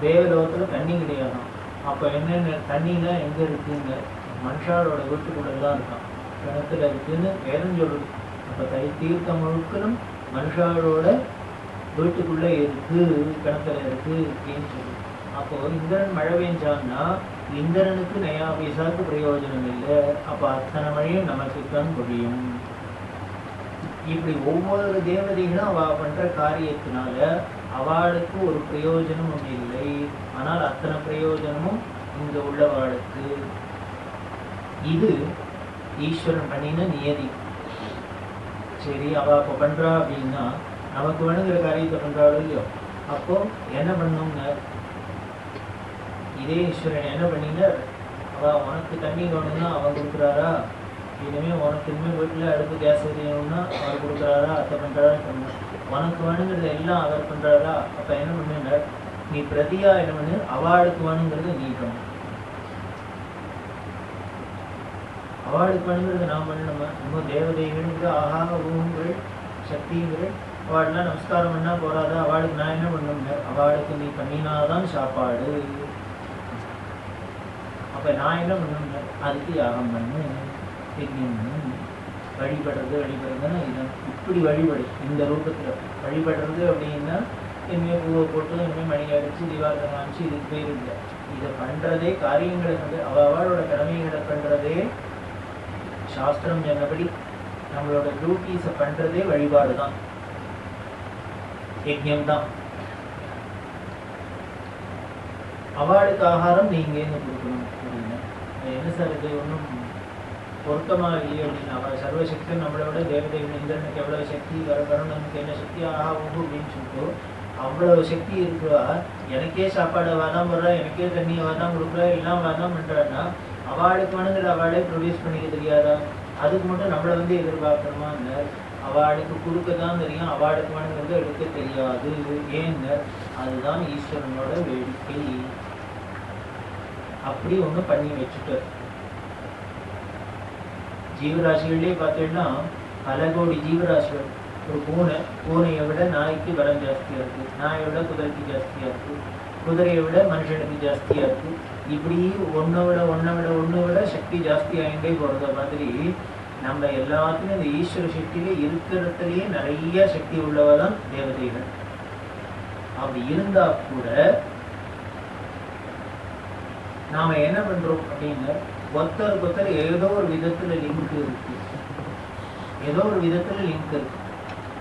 [SPEAKER 1] தேவலோகத்துல தண்ணி கிடையாதான். அப்ப என்னென்ன தண்ணினா எங்க இருக்குங்க? மனுஷாரோட வீட்டுக்குள்ள தான் இருக்கான், கிணத்துல இருக்குன்னு வேதம் சொல்லுது. அப்ப தீர்த்த முழுக்கணும் மனுஷாரோட வீட்டுக்குள்ள இருக்கு, கிணத்துல இருக்கு அப்படின்னு சொல்லுது. அப்போ இந்திரன் மழை பெஞ்சான்னா இந்திரனுக்கு நயா பைசாக்கு பிரயோஜனம் இல்லை. அப்ப அத்தனை மழையும் நமக்கு தான் பொழியும். இப்படி ஒவ்வொரு தேவதைகளும் அவ பண்ற காரியத்தினால அவளுக்கு ஒரு பிரயோஜனம் ஒன்று இல்லை. ஆனால் அத்தனை பிரயோஜனமும் இங்க உள்ளவாளுக்கு. இது ஈஸ்வரன் பண்ணின நியதி. சரி, அவ அப்ப பண்றா அப்படின்னா நமக்கு வேணுங்கிற காரியத்தை பண்றாளோ இல்லையோ, அப்போ என்ன பண்ணுங்க? இதே ஈஸ்வரன் என்ன பண்ணீங்க? அவ உனக்கு தண்ணி வேணும்னா அவன் கொடுக்குறாரா? இனிமே உனக்கு இனிமேல் வீட்டில் அடுப்பு கேஸ் எரியணும்னா அவர் கொடுக்குறாரா? அதை பண்றாரா? உனக்கு வேணுங்கிறது எல்லாம் அவர் பண்றாரா? அப்ப என்ன பண்ணுங்க? நீ பிரதியா என்ன பண்ணு? அவளுக்கு வேணுங்கிறது நீ பண்ணு. அவளுக்கு வேணுங்கிறது நான் பண்ணணுமா? இன்னும் தேவதைகள் ஆஹா ஊங்கள் சக்திங்கள் அவள்லாம் நமஸ்காரம் பண்ணா போறாதா? அவளுக்கு நான் என்ன பண்ணுங்க? அவளுக்கு நீ பண்ணினாதான் சாப்பாடு. அப்போ நான் என்ன பண்ணணும், அதுக்கு யாகம் பண்ணு, யஜ்ஞம் பண்ணு, வழிபடுறதுன்னா இதான். இப்படி வழிபடு, இந்த ரூபத்தில் வழிபடுறது அப்படின்னா இனிமேல் பூவை போட்டு இனிமேல் மணி அடித்து தீபாவளி காமிச்சு இதுக்கு பேர் இல்லை. இதை பண்ணுறதே காரியங்களை வந்து அவளோட கடமைகளை பண்ணுறதே சாஸ்திரம் சொன்னபடி நம்மளோட டியூட்டிஸை பண்ணுறதே வழிபாடு தான், யஜ்ஞம் தான். அவளுக்கு ஆகாரம் நீங்கன்னு கொடுக்கணும் அப்படின்னா என்ன சார் இது ஒன்றும் பொருத்தமாக இல்லையே அப்படின்னு. அவள் சர்வசக்தி நம்மளை விட தேவதைகள், இந்திரனுக்கு எவ்வளவு சக்தி, வருணனுக்கு என்ன சக்தி, ஆஹா ஊகு அப்படின்னு சொல்லிட்டு அவ்வளவு சக்தி இருக்குவா. எனக்கே சாப்பாடு வாதான் போடுறா, எனக்கே தண்ணி வாதான் கொடுக்குறா, எல்லாம் வாதான் பண்ணுறான்னா அவளுக்கு வேணுங்கிற அவளே ப்ரொடியூஸ் பண்ணிக்க தெரியாதா? அதுக்கு மட்டும் நம்மளை வந்து எதிர்பார்க்கணுமா? இல்லை, அவளுக்கு கொடுக்க தான் தெரியும், அவளுக்கு வேணுங்கிறது எடுக்க தெரியாது. ஏன்னு அதுதான் ஈஸ்வரனோட வேடிக்கை. அப்படி ஒன்று பண்ணி வச்சுட்டார். ஜீவராசிகளே பார்த்தீங்கன்னா பல கோடி ஜீவராசிகள். ஒரு பூனையை விட நாய்க்கு பலம் ஜாஸ்தியாக இருக்குது, நாயை விட குதிரைக்கு ஜாஸ்தியாக இருக்குது, குதிரையை விட மனுஷனுக்கு ஜாஸ்தியாக இருக்குது. இப்படி ஒன்றை விட சக்தி ஜாஸ்தி ஆகிட்டே போகிறத மாதிரி நம்ம எல்லாத்துக்கும் இந்த ஈஸ்வர சக்தியில இருக்கிறதுலேயே நிறைய சக்தி உள்ளவதான் தேவதைகள். அப்படி இருந்தா கூட நாம என்ன பண்றோம் அப்படின்னு ஒருத்தருக்கு ஏதோ ஒரு விதத்துல லிங்க் இருக்கு,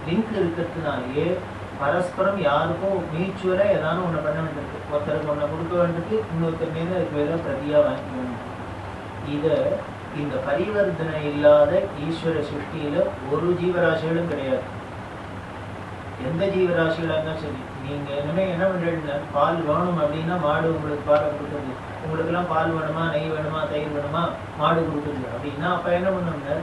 [SPEAKER 1] லிங்க் இருக்கிறதுனாலே பரஸ்பரம் யாருக்கும் மியூச்சுவலா ஏதாவது ஒண்ணு பண்ண வேண்டியிருக்கு. ஒருத்தருக்கு ஒண்ணு கொடுக்க வேண்டியது, இன்னொருத்தர் மீது அதுக்கு வேற பிரதியா வாங்கிக்க வேண்டியது. இந்த பரிவர்த்தனை இல்லாத ஈஸ்வர சிருஷ்டியில ஒரு ஜீவராசிகளும் கிடையாது. எந்த ஜீவராசிகளா இருந்தாலும் சரி, நீங்க இனிமே என்ன பண்றீங்க, பால் வேணும் அப்படின்னா மாடு உங்களுக்கு பாலை கொடுக்குறது, உங்களுக்கு எல்லாம் பால் வேணுமா, நெய் வேணுமா, தயிர் வேணுமா, மாடு கொடுக்குறது அப்படின்னா அப்ப என்ன பண்ணுங்க,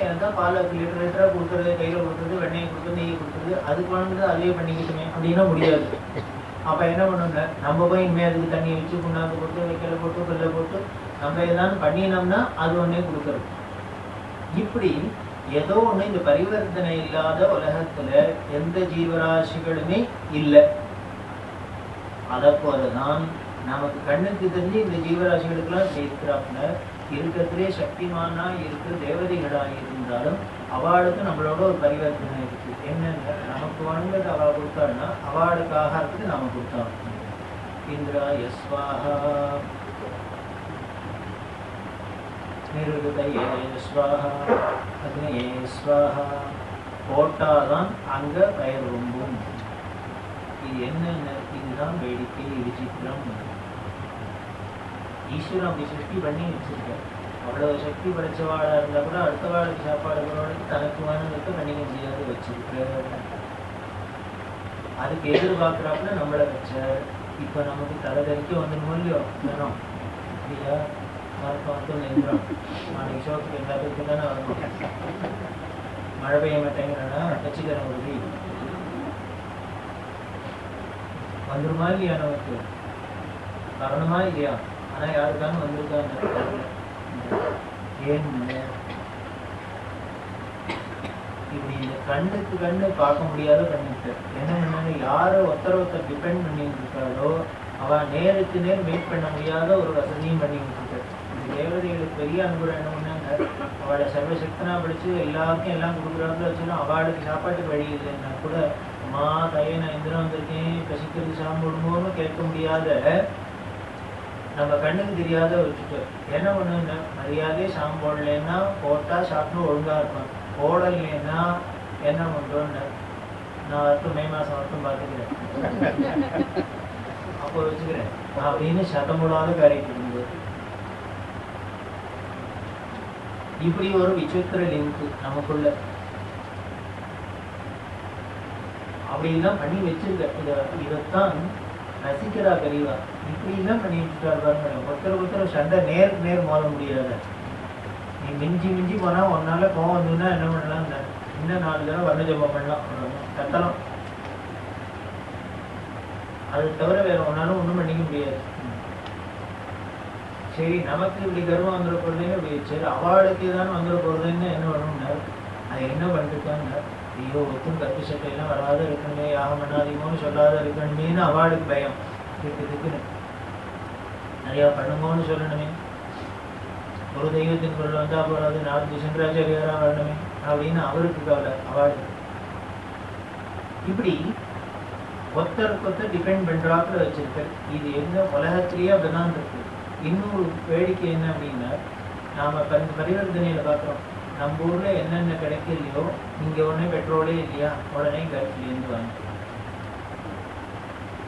[SPEAKER 1] எனக்கு பாலை லிட்டரா கொடுக்குறது, கையில கொடுக்குறது, வெண்ணெயை கொடுக்குறது, நெய் கொடுக்குறது, அதுக்கு வேணுங்கிறது அதே பண்ணிக்கிட்டுமே அப்படின்னா முடியாது. அப்ப என்ன பண்ணுங்க, நம்ம போய் இனிமே அதுக்கு தண்ணி வச்சு புண்ணாக்கு போட்டு வைக்கல போட்டு பில்ல போட்டு நம்ம ஏதாவது பண்ணினோம்னா அது ஒன்னே கொடுக்கறது. இப்படி ஏதோ ஒண்ணு இந்த பரிவர்த்தனை இல்லாத உலகத்துல எந்த ஜீவராசிகளுமே இல்லை. அத போலதான் நமக்கு கண்ணுக்கு தெரிஞ்சு இந்த ஜீவராசிகளுக்கெல்லாம் இருக்கிறாப்புல இருக்கிறதுலே சக்திமானா இருக்கிற தேவதைகளா இருந்தாலும் அவளுக்கு நம்மளோட ஒரு பரிவர்த்தனை இருக்கு. என்னென்ன நமக்கு வாங்குறது அவள் கொடுத்தாள்னா அவளுக்கு ஆகாரத்துக்கு நாம கொடுத்தோம். இந்திரா யஸ்வாஹா நிருதயே ஸ்வாஹா அக்னியே ஸ்வாஹா போட்டாதான் அங்க பெயர் ரொம்பும். இது என்னென்ன, இதுதான் வேடிக்கை, விசித்திரம். ஈஸ்வரன் அப்படி சிருஷ்டி பண்ணி வச்சிருக்காரு. அவ்வளவு சக்தி படைச்சவாளா இருந்தா கூட அடுத்த வாளுக்கு சாப்பாடு போறவளுக்கு தனக்கு வேணுங்கிறத பண்ணிக்க முடியாது வச்சிருக்க. அதுக்கு எதிர்பார்க்கிறாப்புல நம்மளை வச்ச. இப்ப நமக்கு தலைதறிக்க வந்துடும் இல்லையோ வேணும் இல்லையா, மருத்துவம் நின்றோம். நாளைக்கு சோத்துக்கு எல்லாத்துக்கும் தானே வரணும். மழை பெய்ய மாட்டேங்கிறனா கட்சிக்காரன் உறுதி வந்துருமா இல்லையா, நமக்கு வரணுமா இல்லையா? ஆனா யாருக்கான வந்திருக்காங்க. ஏன்னு இப்படி இந்த கண்ணுக்கு கண்ணு பார்க்க முடியாத கண்ணுக்கு என்ன யார ஒருத்தர் டிபெண்ட் பண்ணிட்டு இருக்காளோ அவன் நேருக்கு நேர் மீட் பண்ண முடியாத ஒரு வசதியும் பண்ணி விட்டுருக்காரு. இந்த தேவதைகளுக்கு பெரிய அனுகூலம் என்ன பண்ணாங்க, அவளை சர்வசக்தனா படிச்சு எல்லாருக்கும் எல்லாம் கொடுக்குறாப்புல வச்சுன்னா அவளுக்கு சாப்பாட்டுக்கு வழி இல்லைன்னா கூட அம்மா தைய நான் இந்திரம் வந்திருக்கேன் பசிக்கிறது சாப்பிடுமோன்னு கேட்க முடியாத நம்ம கண்ணுக்கு தெரியாத வச்சுட்டு என்ன பண்ணுங்க, மரியாதையே சாம் போடலன்னா போட்டா சாப்பிட்டு ஒழுங்கா இருப்பான், போடலைன்னா என்ன பண்றோன்னு நான் வரட்டும் மே மாசம் வரட்டும் பார்த்துக்கிறேன் அப்போ வச்சுக்கிறேன் அப்படின்னு சத்தமுடாத காரியத்துக்கு இப்படி ஒரு விசித்திர லிங்க் நமக்குள்ள அப்படிலாம் பண்ணி வச்சிருக்க. இதைத்தான் ரசிக்கிறா பெரியவா. இப்படிலாம் பண்ணி வச்சுட்டாரு பாருங்க. ஒருத்தர் சண்டை நேருக்கு நேர் மோத முடியாத. நீ மிஞ்சி போனா ஒன்னால கோவம் வந்ததுன்னா என்ன பண்ணலாம், இன்னும் 4 தடவை வண்ண ஜபம் பண்ணலாம், கத்தலாம். அது தவிர வேற ஒன்னாலும் ஒன்றும் பண்ணிக்க முடியாது. சரி நமக்கு இப்படி கர்வம் வந்துட போறதுன்னு இப்படி சரி அவளுக்கு ஏதானு வந்துட போறதுன்னு என்ன பண்ணணும்னா அது என்ன பண்ணிருக்காங்க, ஐயோ ஒத்தும் கருப்பு சட்டையெல்லாம் வராத இருக்கணுமே, யாகம் பண்ணாதீங்கன்னு சொல்லாத இருக்கணுமேனு அவளுக்கு பயம் இருக்குன்னு. நிறையா பண்ணுங்கன்னு சொல்லணுமே. ஒரு தெய்வத்தின் குரல் வந்தால் போகாது, 4 சங்கராச்சாரியாராக வரணுமே அப்படின்னு அவருக்கு கவலை, அவார்டு. இப்படி ஒருத்தருக்கு டிபெண்ட் பண்ணுறாப்புல வச்சிருக்காரு. இது எங்க உலகத்திலேயே அப்படிதான் இருக்கு. இன்னொரு வேடிக்கை என்ன அப்படின்னா, நாம பரிவர்த்தனையில பார்க்குறோம், நம்ம ஊர்ல என்னென்ன கிடைக்கலையோ இங்க உடனே பெட்ரோலே இல்லையா, உடனே கல்ஃப்லேருந்து வாங்க.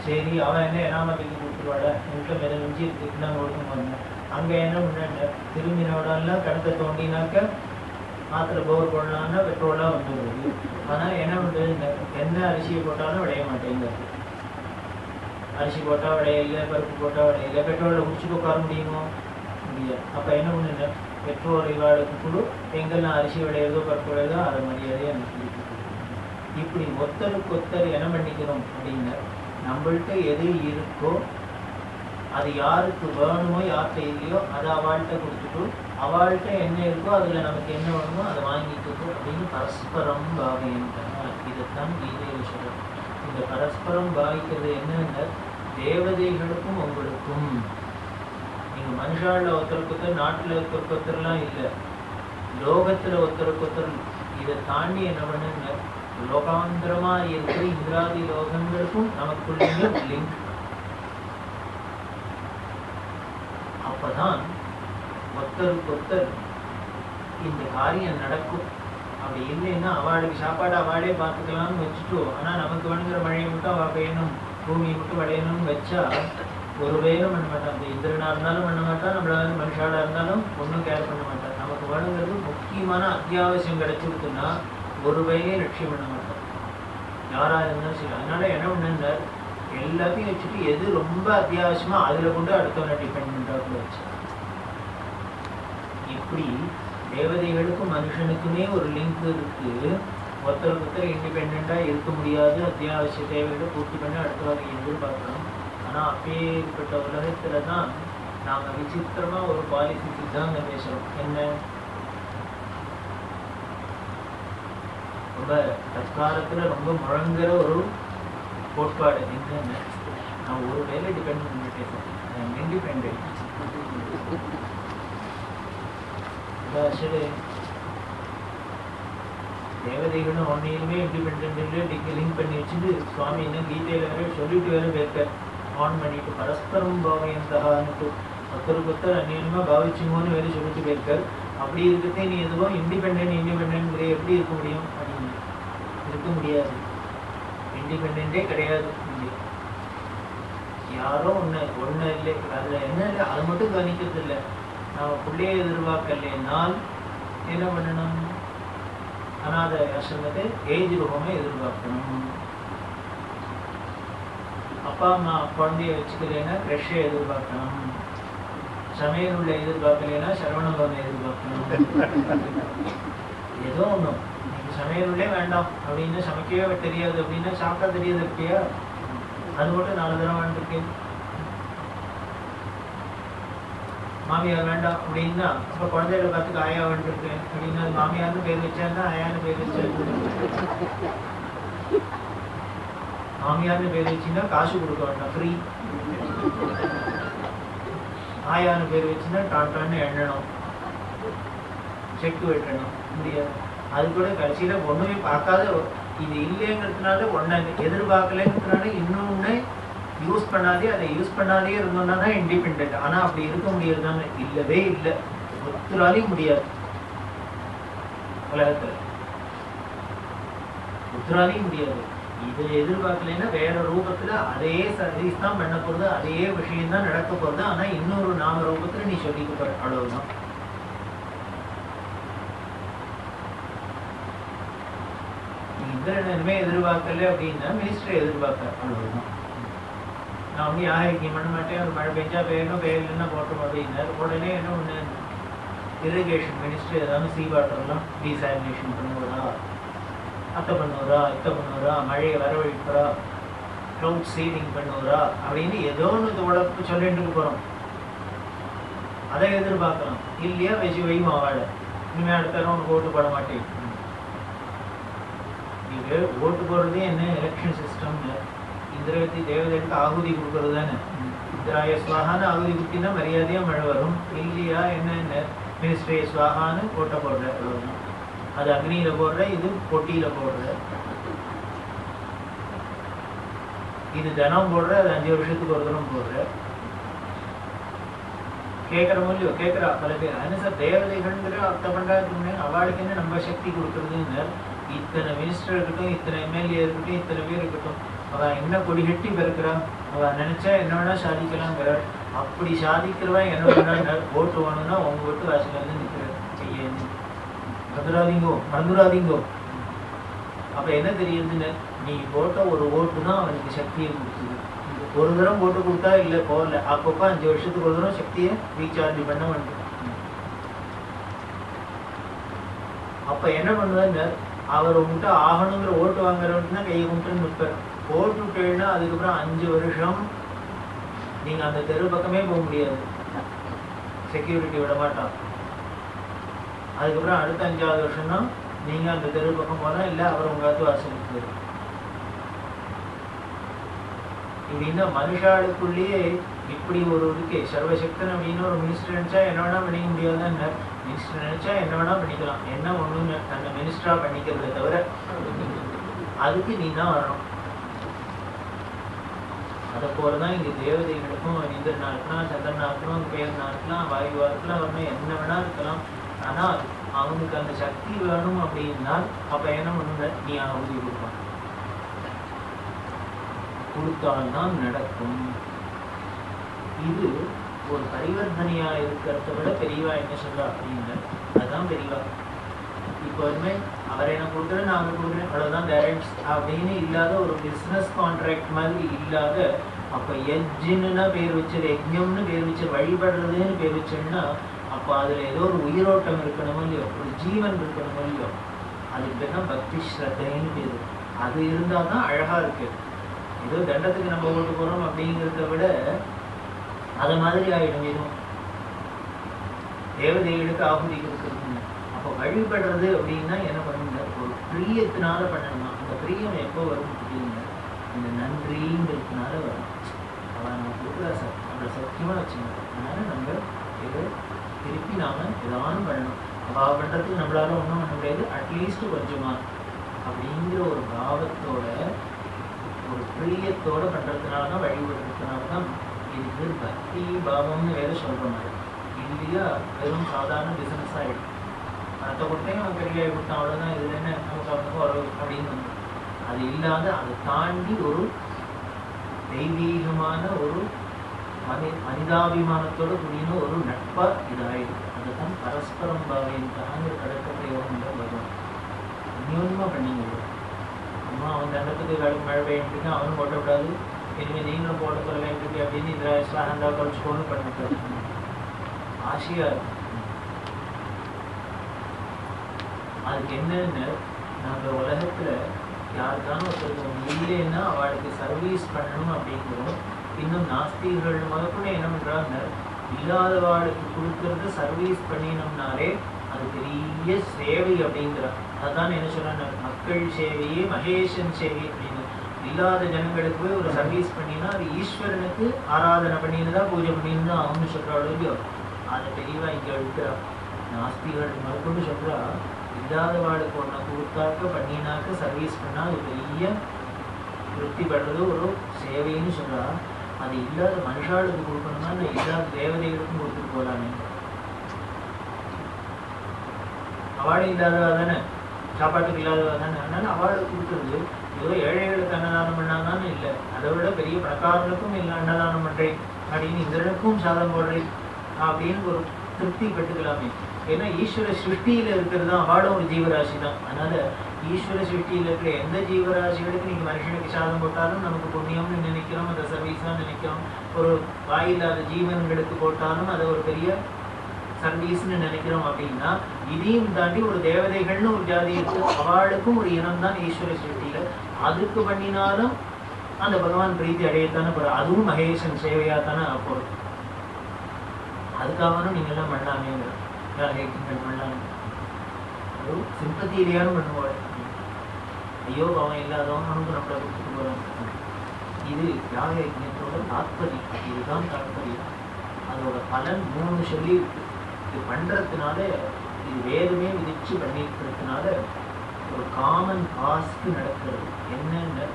[SPEAKER 1] சரி, அவன் என்ன எனாமத்துக்கு கொடுத்துருவாட, இன்கம் எதை மிஞ்சி இருக்குன்னு தான் கொடுக்குவாங்க. அங்கே என்ன பண்ண திரும்பினோடலாம் கடத்தை தோண்டினாக்க மாத்திரை போர் போடலான்னா பெட்ரோலாக வந்துடுது. ஆனால் என்ன பண்ணுறது, என்ன அரிசியை போட்டாலும் விளைய மாட்டேங்குது. அரிசி போட்டால் விளையில, பருப்பு போட்டால் விளையில, பெட்ரோலில் குடிச்சுட்டு உட்கார முடியுமோ? முடியாது. அப்போ என்ன பண்ணுங்க, பெட்ரோல் ரிவார்டுக்கு குழு எங்கெல்லாம் அரிசி விளையுதோ பருப்பு விளையுதோ அதை மரியாதையாக எனக்கு. இப்படி ஒருத்தருக்கு ஒருத்தர் என்ன பண்ணிக்கணும் அப்படின்னா, நம்மள்கிட்ட எது இருக்கோ அது யாருக்கு வேணுமோ யார்கிட்ட இல்லையோ அதை அவள்கிட்ட கொடுத்துட்டு, அவள்கிட்ட என்ன இருக்கோ அதில் நமக்கு என்ன வேணுமோ அதை வாங்கிக்கிட்டு அப்படின்னு பரஸ்பரம் பாவிக்கின்றன. இதைத்தான் கீதையில் சொல்றோம். இந்த பரஸ்பரம் பாவிக்கிறது என்னன்னா, தேவதைகளுக்கும் உங்களுக்கும், நீங்கள் மனுஷாவில் ஒருத்தருக்கு ஒருத்தர், நாட்டில் ஒருத்தருக்கு ஒருத்தர்லாம் இல்லை, லோகத்தில் ஒருத்தருக்கு ஒருத்தர். இதை தாண்டி என்ன பண்ணுங்க, லோகாந்திரமாக இருக்கிற இந்திராதி லோகங்களுக்கும் நமக்குள்ள லிங்க். அப்பதான் ஒருத்தருக்கு ஒருத்தர் இந்த காரியம் நடக்கும். அப்படி இல்லைன்னா அவளுக்கு சாப்பாடு அவளே பார்த்துக்கலாம்னு வச்சுட்டோம். ஆனால் நமக்கு வேணுங்கிற மழையை மட்டும் அவள் பெய்யணும், பூமியை மட்டும் விளையணும்னு வச்சா ஒரு வேலும் பண்ண மாட்டான். அந்த இந்திரனாக இருந்தாலும் பண்ண மாட்டான், நம்மளால மனுஷாலாக இருந்தாலும் ஒன்றும் கேர் பண்ண மாட்டான். நமக்கு வேணுங்கிறது முக்கியமான அத்தியாவசியம் கிடைச்சிருக்குன்னா ஒரு வேலையே லட்சியம் பண்ண மாட்டோம், யாராக இருந்தாலும் சரி. அதனால என்ன பண்ணுங்க, எல்லாத்தையும் வச்சுட்டு எது ரொம்ப அத்தியாவசியமா அதில் கொண்டு அடுத்தவனை டிபெண்ட் பண்ணுறாப்புல வச்சு. இப்படி தேவதைகளுக்கும் மனுஷனுக்குமே ஒரு லிங்க் இருக்கு. ஒருத்தருக்கு ஒருத்தர் இண்டிபெண்டாக இருக்க முடியாது, அத்தியாவசிய தேவைகளை பூர்த்தி பண்ணி அடுத்தவரை எதிர்பார்க்கணும். ஆனால் அப்பேற்பட்ட உலகத்துல தான் நாங்கள் விசித்திரமாக ஒரு பாலிசி சித்தாந்தம் பேசுகிறோம். என்ன, ரொம்ப தற்காலத்தில் ரொம்ப முழங்குற ஒரு கோட்பாடு என்னன்னு, நான் ஒரு வேலை டிபெண்ட் பண்ணிட்டேன், இண்டிபெண்ட். சரி, தேவதைகளும் ஒன்னையுமே இண்டிபெண்ட் லிங்க் பண்ணி வச்சுட்டு சுவாமி என்ன கீதையில வேற சொல்லிட்டு வேற பேர்க்க ஆன் பண்ணிட்டு பரஸ்பரம் பாவயந்தகான்னுட்டு ஒருத்தருக்கு ஒருத்தர் அந்நியமா பாவிச்சுங்கன்னு வேற சொல்லிட்டு பேர்க்கார். அப்படி இருக்கிறதே நீ எதுவும் இண்டிபெண்ட் எப்படி இருக்க முடியும் அப்படின்னு இருக்க முடியாது. இண்டிபெண்டே கிடையாது. யாரோ ஒன்று இல்லை, அதில் என்ன இல்லை அதை மட்டும் கவனிக்கிறது இல்லை. நான் பிள்ளையை எதிர்பார்க்கலைன்னால் என்ன பண்ணணும், அனாதை ஆசிரமத்தை ஏஜ் ரூபமே எதிர்பார்க்கணும். அப்பா அம்மா குழந்தைய வச்சுக்கலைன்னா கிரஷை எதிர்பார்க்கணும். சமையல் உள்ள எதிர்பார்க்கலைன்னா சரவணபவனை எதிர்பார்க்கணும். ஏதோ ஒன்றும் நீங்கள் சமையல் உள்ளே வேண்டாம் அப்படின்னு சமைக்கவே தெரியாது அப்படின்னா சாப்பிட்டா தெரியாது இருக்கியா, அது மட்டும் 4 தடவை வந்துருக்கேன். மாமியார் வேண்டாம் அப்படின்னா அப்போ குழந்தைகளை பார்த்துக்கு ஆயா வந்துருக்கேன் அப்படின்னா அது மாமியார்னு பேர் வச்சாருன்னா ஆயான்னு பேர் வச்சாரு. மாமியார்னு பேர் வச்சுன்னா காசு கொடுக்க வேண்டாம், ஃப்ரீ. ஆயான்னு பேர் வச்சுன்னா டாட்டான்னு எண்ணணும், செக்கு வெட்டணும், முடியாது. அது கூட கடைசியில் ஒன்றுமே பார்க்காத, இது இல்லைங்கிறதுனால ஒன்றை எதிர்பார்க்கலைங்கிறதுனால இன்னொன்று யூஸ் பண்ணாதே, அதை யூஸ் பண்ணாதே இருந்தோம்னா தான் இண்டிபெண்ட். ஆனால் அப்படி இருக்க முடியாதுதானே, இல்லவே இல்லை, ஒத்துராலையும் முடியாது. உலகத்தில் ஒத்துராலையும் முடியாது. இதை எதிர்பார்க்கலைன்னா வேற ரூபத்தில் அதே சர்வீஸ் தான் பண்ண போகிறது, அதே விஷயம் தான் நடக்க போகிறது. ஆனால் இன்னொரு நாம ரூபத்தில் நீ சொல்லிக்க போற, அவ்வளவுதான். இந்திரனுமே எதிர்பார்க்கல அப்படின்னா மினிஸ்டரை எதிர்பார்க்க, அவ்வளவுதான். நான் வந்து யாரைக்கும் பண்ண மாட்டேன், ஒரு மழை பெஞ்சா பெய்யணும், பெய்யலன்னா போட்டோம் அப்படின்னாரு. உடனே என்ன ஒன்று இரிகேஷன் மினிஸ்டர் ஏதாவது சீ வாட்டர்லாம் டீசாலினேஷன் பண்ணுவதா, அத்தை பண்ணுவதா, இத்தை பண்ணுவதா, மழையை வரவழைப்பதா, க்ளவுட் சீடிங் பண்ணுவதா அப்படின்னு ஏதோ ஒன்று உடம்பு சொல்லிட்டு போகிறோம். அதை எதிர்பார்க்கலாம். இல்லையா வச்சு வைமா வாழை, இனிமேல் அடுத்த உனக்கு ஓட்டு போட மாட்டேன். இது ஓட்டு போடுறதே என்ன எலெக்ஷன் சிஸ்டம்ல இந்திரகத்தி தேவதைகளுக்கு ஆகுதி கொடுக்கறது தானே. இந்திராய ஸ்வாகான்னு ஆகுதி கொடுத்தீங்கன்னா மரியாதையாக மழை வரும். இல்லையா என்ன மினிஸ்ட்ரே ஸ்வாகான்னு போட்ட போடுற, அது அக்னியில் போடுற, இது பொட்டியில் போடுற. இது தினம் போடுற, அது 5 வருஷத்துக்கு ஒரு தினம் போடுற. கேட்குற மூலியம் கேட்குறா பல பேர். அதனால சார் தேவதைகள்ங்கிற அர்த்தம் பண்ணுறாதுன்னு அவளுக்கு என்ன நம்ம சக்தி கொடுக்குறதுன்னு இத்தனை மினிஸ்டர் இருக்கட்டும், இத்தனை எம்எல்ஏ இருக்கட்டும், இத்தனை பேர் இருக்கட்டும், அவள் என்ன கொடி கட்டி பிறக்கிறா, அவள் நினைச்சா என்ன வேணா சாதிக்கலாங்கிறாள். அப்படி சாதிக்கிறவா என்ன பண்ணா ஓட்டு வேணும்னா உங்க ஓட்டு வாசல் நிற்கிறார். மறந்துடாதீங்கோ. அப்ப என்ன தெரியுதுன்னு, நீ போட்ட ஒரு ஓட்டு தான் அவனுக்கு சக்தியை கொடுக்குது. ஒரு தரம் போட்டு கொடுத்தா இல்லை போகல, அப்பப்போ 5 வருஷத்துக்கு ஒரு தரம் சக்தியை ரீசார்ஜ் பண்ண வேண்டும். அப்ப என்ன பண்ணுவாங்க, அவர் உங்ககிட்ட ஆகணுங்கிற ஓட்டு வாங்குறவன்னா கையை கும்பிட்டு நிற்பார். ஓட்டு விட்டேன்னா அதுக்கப்புறம் 5 வருஷம் நீங்க அந்த தெரு பக்கமே போக முடியாது, செக்யூரிட்டி விட மாட்டான். அதுக்கப்புறம் அடுத்த 5வது வருஷம் தான் நீங்க அந்த தெரு பக்கம் போனா இல்லை அவர் உங்களுக்கு வாசலுக்கு. இப்படின்னா மனுஷாளுக்குள்ளேயே இப்படி ஒரு இருக்கு. சர்வசக்தன் அப்படின்னு ஒரு மினிஸ்டர் நினைச்சா என்ன வேணா பண்ணிக்க முடியாதுன்னு, மினிஸ்டர் நினைச்சா என்ன வேணா பண்ணிக்கலாம். என்ன ஒண்ணு தன்னை மினிஸ்டரா பண்ணிக்கிறத தவிர அதுக்கு நீ தான் வரணும். அதை போலதான் இங்க தேவதைகளுக்கும் இந்திரனா இருக்கலாம், சந்திரனா இருக்கலாம், பேரனா இருக்கலாம், வாயுவா இருக்கலாம், வரணும், என்ன வேணா இருக்கலாம். ஆனா அவனுக்கு அந்த சக்தி வேணும் அப்படின்னா அப்ப என்ன பண்ணுங்க, நீ ஆகுதி கொடுப்பான். கொடுத்தால்தான் நடக்கும். இது ஒரு பரிவர்த்தனையா இருக்கிறத விட பெரியவா என்ன சொல்றா அப்படின்னு, அதுதான் பெரியவா. இப்போ வறுமை அவரை நான் கொடுக்குறேன், நான் அவரை கொடுக்குறேன், அவ்வளவுதான் டைரக்ட் அப்படின்னு இல்லாத ஒரு பிசினஸ் கான்ட்ராக்ட் மாதிரி இல்லாத. அப்ப யஜ்ஜின்னா பேர் வச்சது, யஜ்ஞம்னு பேர் வச்சு, வழிபடுறதுன்னு பேர் வச்சோம்னா அப்ப அதுல ஏதோ ஒரு உயிரோட்டம் இருக்கணுமோ இல்லையோ, ஒரு ஜீவன் இருக்கணுமோ இல்லையோ, அதுக்கு பேர் தான் பக்தி ஸ்ரத்தைன்னு பேரு. அது இருந்தா தான் அழகா இருக்கு. ஏதோ தண்டத்துக்கு நம்ம ஓட்டு போறோம் அப்படிங்கிறத விட அது மாதிரி ஆயிடும். எதுவும் தேவதைகளுக்கு ஆகுதி கொடுக்குறது. அப்போ வழிபடுறது அப்படின்னா என்ன பண்ணுங்க, ஒரு பிரியத்தினால பண்ணணுமா. அந்த பிரியம் எப்போ வரும் அப்படிங்க, இந்த நன்றிங்கிறதுனால வரும். அவன் நம்ம கொடுக்குறா சார், நம்மளை சத்தியமா வச்சுக்கணும். அதனால நம்ம ஏதோ திருப்பி நாம ஏதானும் பண்ணணும். அவள் பண்றதுக்கு நம்மளால ஒன்றும் பண்ண முடியாது, அட்லீஸ்ட் கொஞ்சமா அப்படிங்கிற ஒரு பாவத்தோட ஒரு பிரியத்தோட பண்றதுனால தான், வழிபடுறதுனால தான் இது பக்தி பாவம்னு வேற சொல்ற மாதிரி இல்லையா. வெறும் சாதாரண பிசினஸ் ஆயிடும். பணத்தை கொடுத்தேன் அவன் பெரிய கொடுத்தான், அவ்வளவுதான், இதுல என்ன நமக்கு அவனுக்கு உறவு அப்படின்னு வந்து அது இல்லாத அதை தாண்டி ஒரு தெய்வீகமான ஒரு மனிதாபிமானத்தோட கூடிய ஒரு நட்பா இதாயிடும். அதுதான் பரஸ்பரம் பாவையின்காங்கிற கடற்க பிரயோகம் வரும். அந்யோன்யமா பண்ணிங்க. அம்மா அவன் தண்டத்துக்கு மழை பெய்யுன்னா அவனும் போட்டக்கூடாது, இனிமேல் நீங்களும் போட்ட சொல்ல வேண்டியிருக்கு அப்படின்னு இந்திராயஸ்வாகந்தா கழிச்சுக்கோன்னு பண்ணிட்டு ஆசையா இருக்கும். அதுக்கு என்னன்னு, நம்ம உலகத்துல யாருக்கான ஒருத்தருக்கு இல்லைன்னா அவளுக்கு சர்வீஸ் பண்ணணும் அப்படிங்கிறோம். இன்னும் நாஸ்திகர்கள் முதற்கூட என்ன பண்றாங்க, இல்லாதவாளுக்கு கொடுக்கறது சர்வீஸ் பண்ணினோம்னாலே அது பெரிய சேவை அப்படிங்கிறார். அதுதான் என்ன சொல்றாங்க, மக்கள் சேவையே மகேஷன் சேவை அப்படின்னு. இல்லாத ஜனங்களுக்கு போய் ஒரு சர்வீஸ் பண்ணினா அது ஈஸ்வரனுக்கு ஆராதனை பண்ணின்னு தான், பூஜை பண்ணின்னு தான் அவனு சொல்றாள் இல்லையோ. அதை தெளிவா இங்க எடுக்கிறா. நாஸ்திகள் முதற்கொண்டு சொல்றா, இல்லாதவாளுக்கு ஒன்றை கொடுத்தாக்க பண்ணினாக்க சர்வீஸ் பண்ணா அது பெரிய திருப்தி படுறது ஒரு சேவைன்னு சொல்றா. அது இல்லாத மனுஷாளுக்கு கொடுக்கணும்னா நான் இல்லாத தேவதைகளுக்கும் கொடுத்துட்டு போகலாமே. அவளை இல்லாதவா தானே, சாப்பாட்டுக்கு இல்லாதவா தானே, அதனால அவளுக்கு கொடுக்குறது. ஏதோ ஏழைகளுக்கு அன்னதானம் பண்ணாதானே இல்லை, அதை விட பெரிய பிரகாரங்களுக்கும் இல்லை அன்னதானம் பண்றேன் அப்படின்னு, இந்திரனுக்கும் சாதம் போடுறேன் அப்படின்னு ஒரு திருப்தி பெற்றுக்கலாமே. ஏன்னா ஈஸ்வர சிருஷ்டியில இருக்கிறது தான், அவளும் ஒரு ஜீவராசி தான். அதனால ஈஸ்வர சிருஷ்டியில இருக்கிற எந்த ஜீவராசிகளுக்கு நீங்க மனுஷனுக்கு சாதம் போட்டாலும் நமக்கு புண்ணியம்னு நினைக்கிறோம், அதை சர்வீஸா நினைக்கிறோம். ஒரு வாயில்லாத ஜீவன்களுக்கு போட்டாலும் அதை ஒரு பெரிய சர்வீஸ்ன்னு நினைக்கிறோம். அப்படின்னா இதையும் தாண்டி ஒரு தேவதைகள்னு ஒரு ஜாதி இருக்கு, அவளுக்கும் ஒரு இனம் தான் ஈஸ்வர சிருஷ்டியில. அதுக்கு பண்ணினாலும் அந்த பகவான் பிரீத்தி அடையத்தானே போற, அதுவும் மகேசன் சேவையா தானே போறோம். அதுக்காக நீங்க எல்லாம் பண்ணலாமேங்கிற பண்ணலாம். ஒரு சிம்பத்தியிலேயாரும் பண்ணுவாள். ஐயோ அவன் இல்லாதவன் அவனுக்கு நம்மளை கொடுத்துட்டு போறான். இது இது யாக யஜ்ஞத்தோட தாத்பரியம், இதுதான் தாத்பரியம். அதோட பலன் 3 சொல்லி இது பண்றதுனால, இது வேதமே விதிச்சு பண்ணிக்கிறதுனால ஒரு காமன் காஸ்க்கு நடக்கிறது. என்னென்ன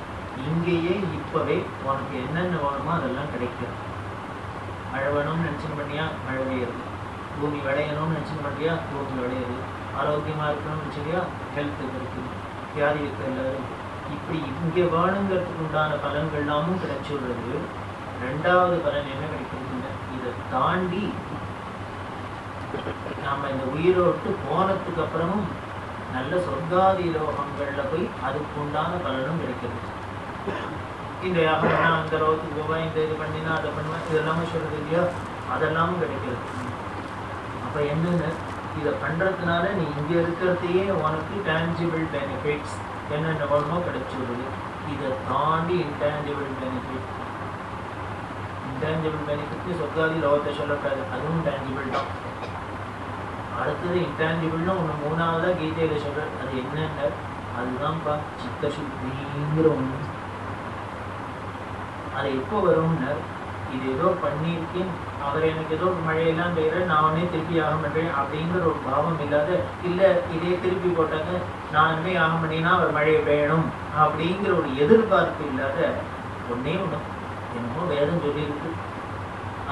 [SPEAKER 1] இங்கேயே இப்பவே உனக்கு என்னென்ன வேணுமோ அதெல்லாம் கிடைக்கும். மழை வேணும்னு நினச்சின்னு பண்ணியா மழை பெய்யுது, பூமி விளையணும்னு நினச்சின்னு பண்ணியா பூமி விளையுது, ஆரோக்கியமாக இருக்கணும்னு நினச்சியா ஹெல்த் இருக்குது, வியாதி இருக்க எல்லாரும் இப்படி இங்கே வேணுங்கிறதுக்கு உண்டான பலன்கள்லாமும் கிடைச்சிடுறது. 2வது பலன் என்ன கிடைக்கிறது, இதை தாண்டி நாம இந்த உயிரோட்டு போனதுக்கு அப்புறமும் நல்ல சொர்க்காதி லோகங்கள்ல போய் அதுக்கு உண்டான பலனும் கிடைக்கிறது. இந்த யாகம் பண்ணா அந்த லோகத்துக்கு போவேன், இந்த இது பண்ணினா அதை பண்ணுவேன், இதெல்லாமே சொல்றது இல்லையா, அதெல்லாமும் கிடைக்கிறது. அப்ப என்னன்னு இதை பண்றதுனால நீ இங்க இருக்கிறதையே உனக்கு டேஞ்சிபிள் பெனிஃபிட்ஸ் என்னென்ன வேணுமோ கிடைச்சிடுது. இதை தாண்டி இன்டேஞ்சிபிள் பெனிஃபிட், இன்டேஞ்சிபிள் பெனிஃபிட் சொர்க்காதி லோகத்தை சொல்லக்கூடாது, அதுவும் டேஞ்சிபிள் தான். அடுத்தது இன்டான்ஜிபிள்னு ஒன்று 3வதா கீதையில சொல்ற, அது என்னென்ன, அதுதான்ப்பா சித்த சுத்திங்கிற ஒன்று. அது எப்போ வரும்னு, இது ஏதோ பண்ணியிருக்கேன், அவர் எனக்கு ஏதோ மழையெல்லாம் பெய்யற, நான் உடனே திருப்பி யாகம் பண்றேன் அப்படிங்கிற ஒரு பாவம் இல்லாத, இல்லை இதே திருப்பி போட்டாங்க நான் இனிமே யாகம் பண்ணினா அவர் மழையை பெய்யணும் அப்படிங்கிற ஒரு எதிர்பார்ப்பு இல்லாத ஒன்னே ஒன்று. என்னமோ வேதம் சொல்லியிருக்கு,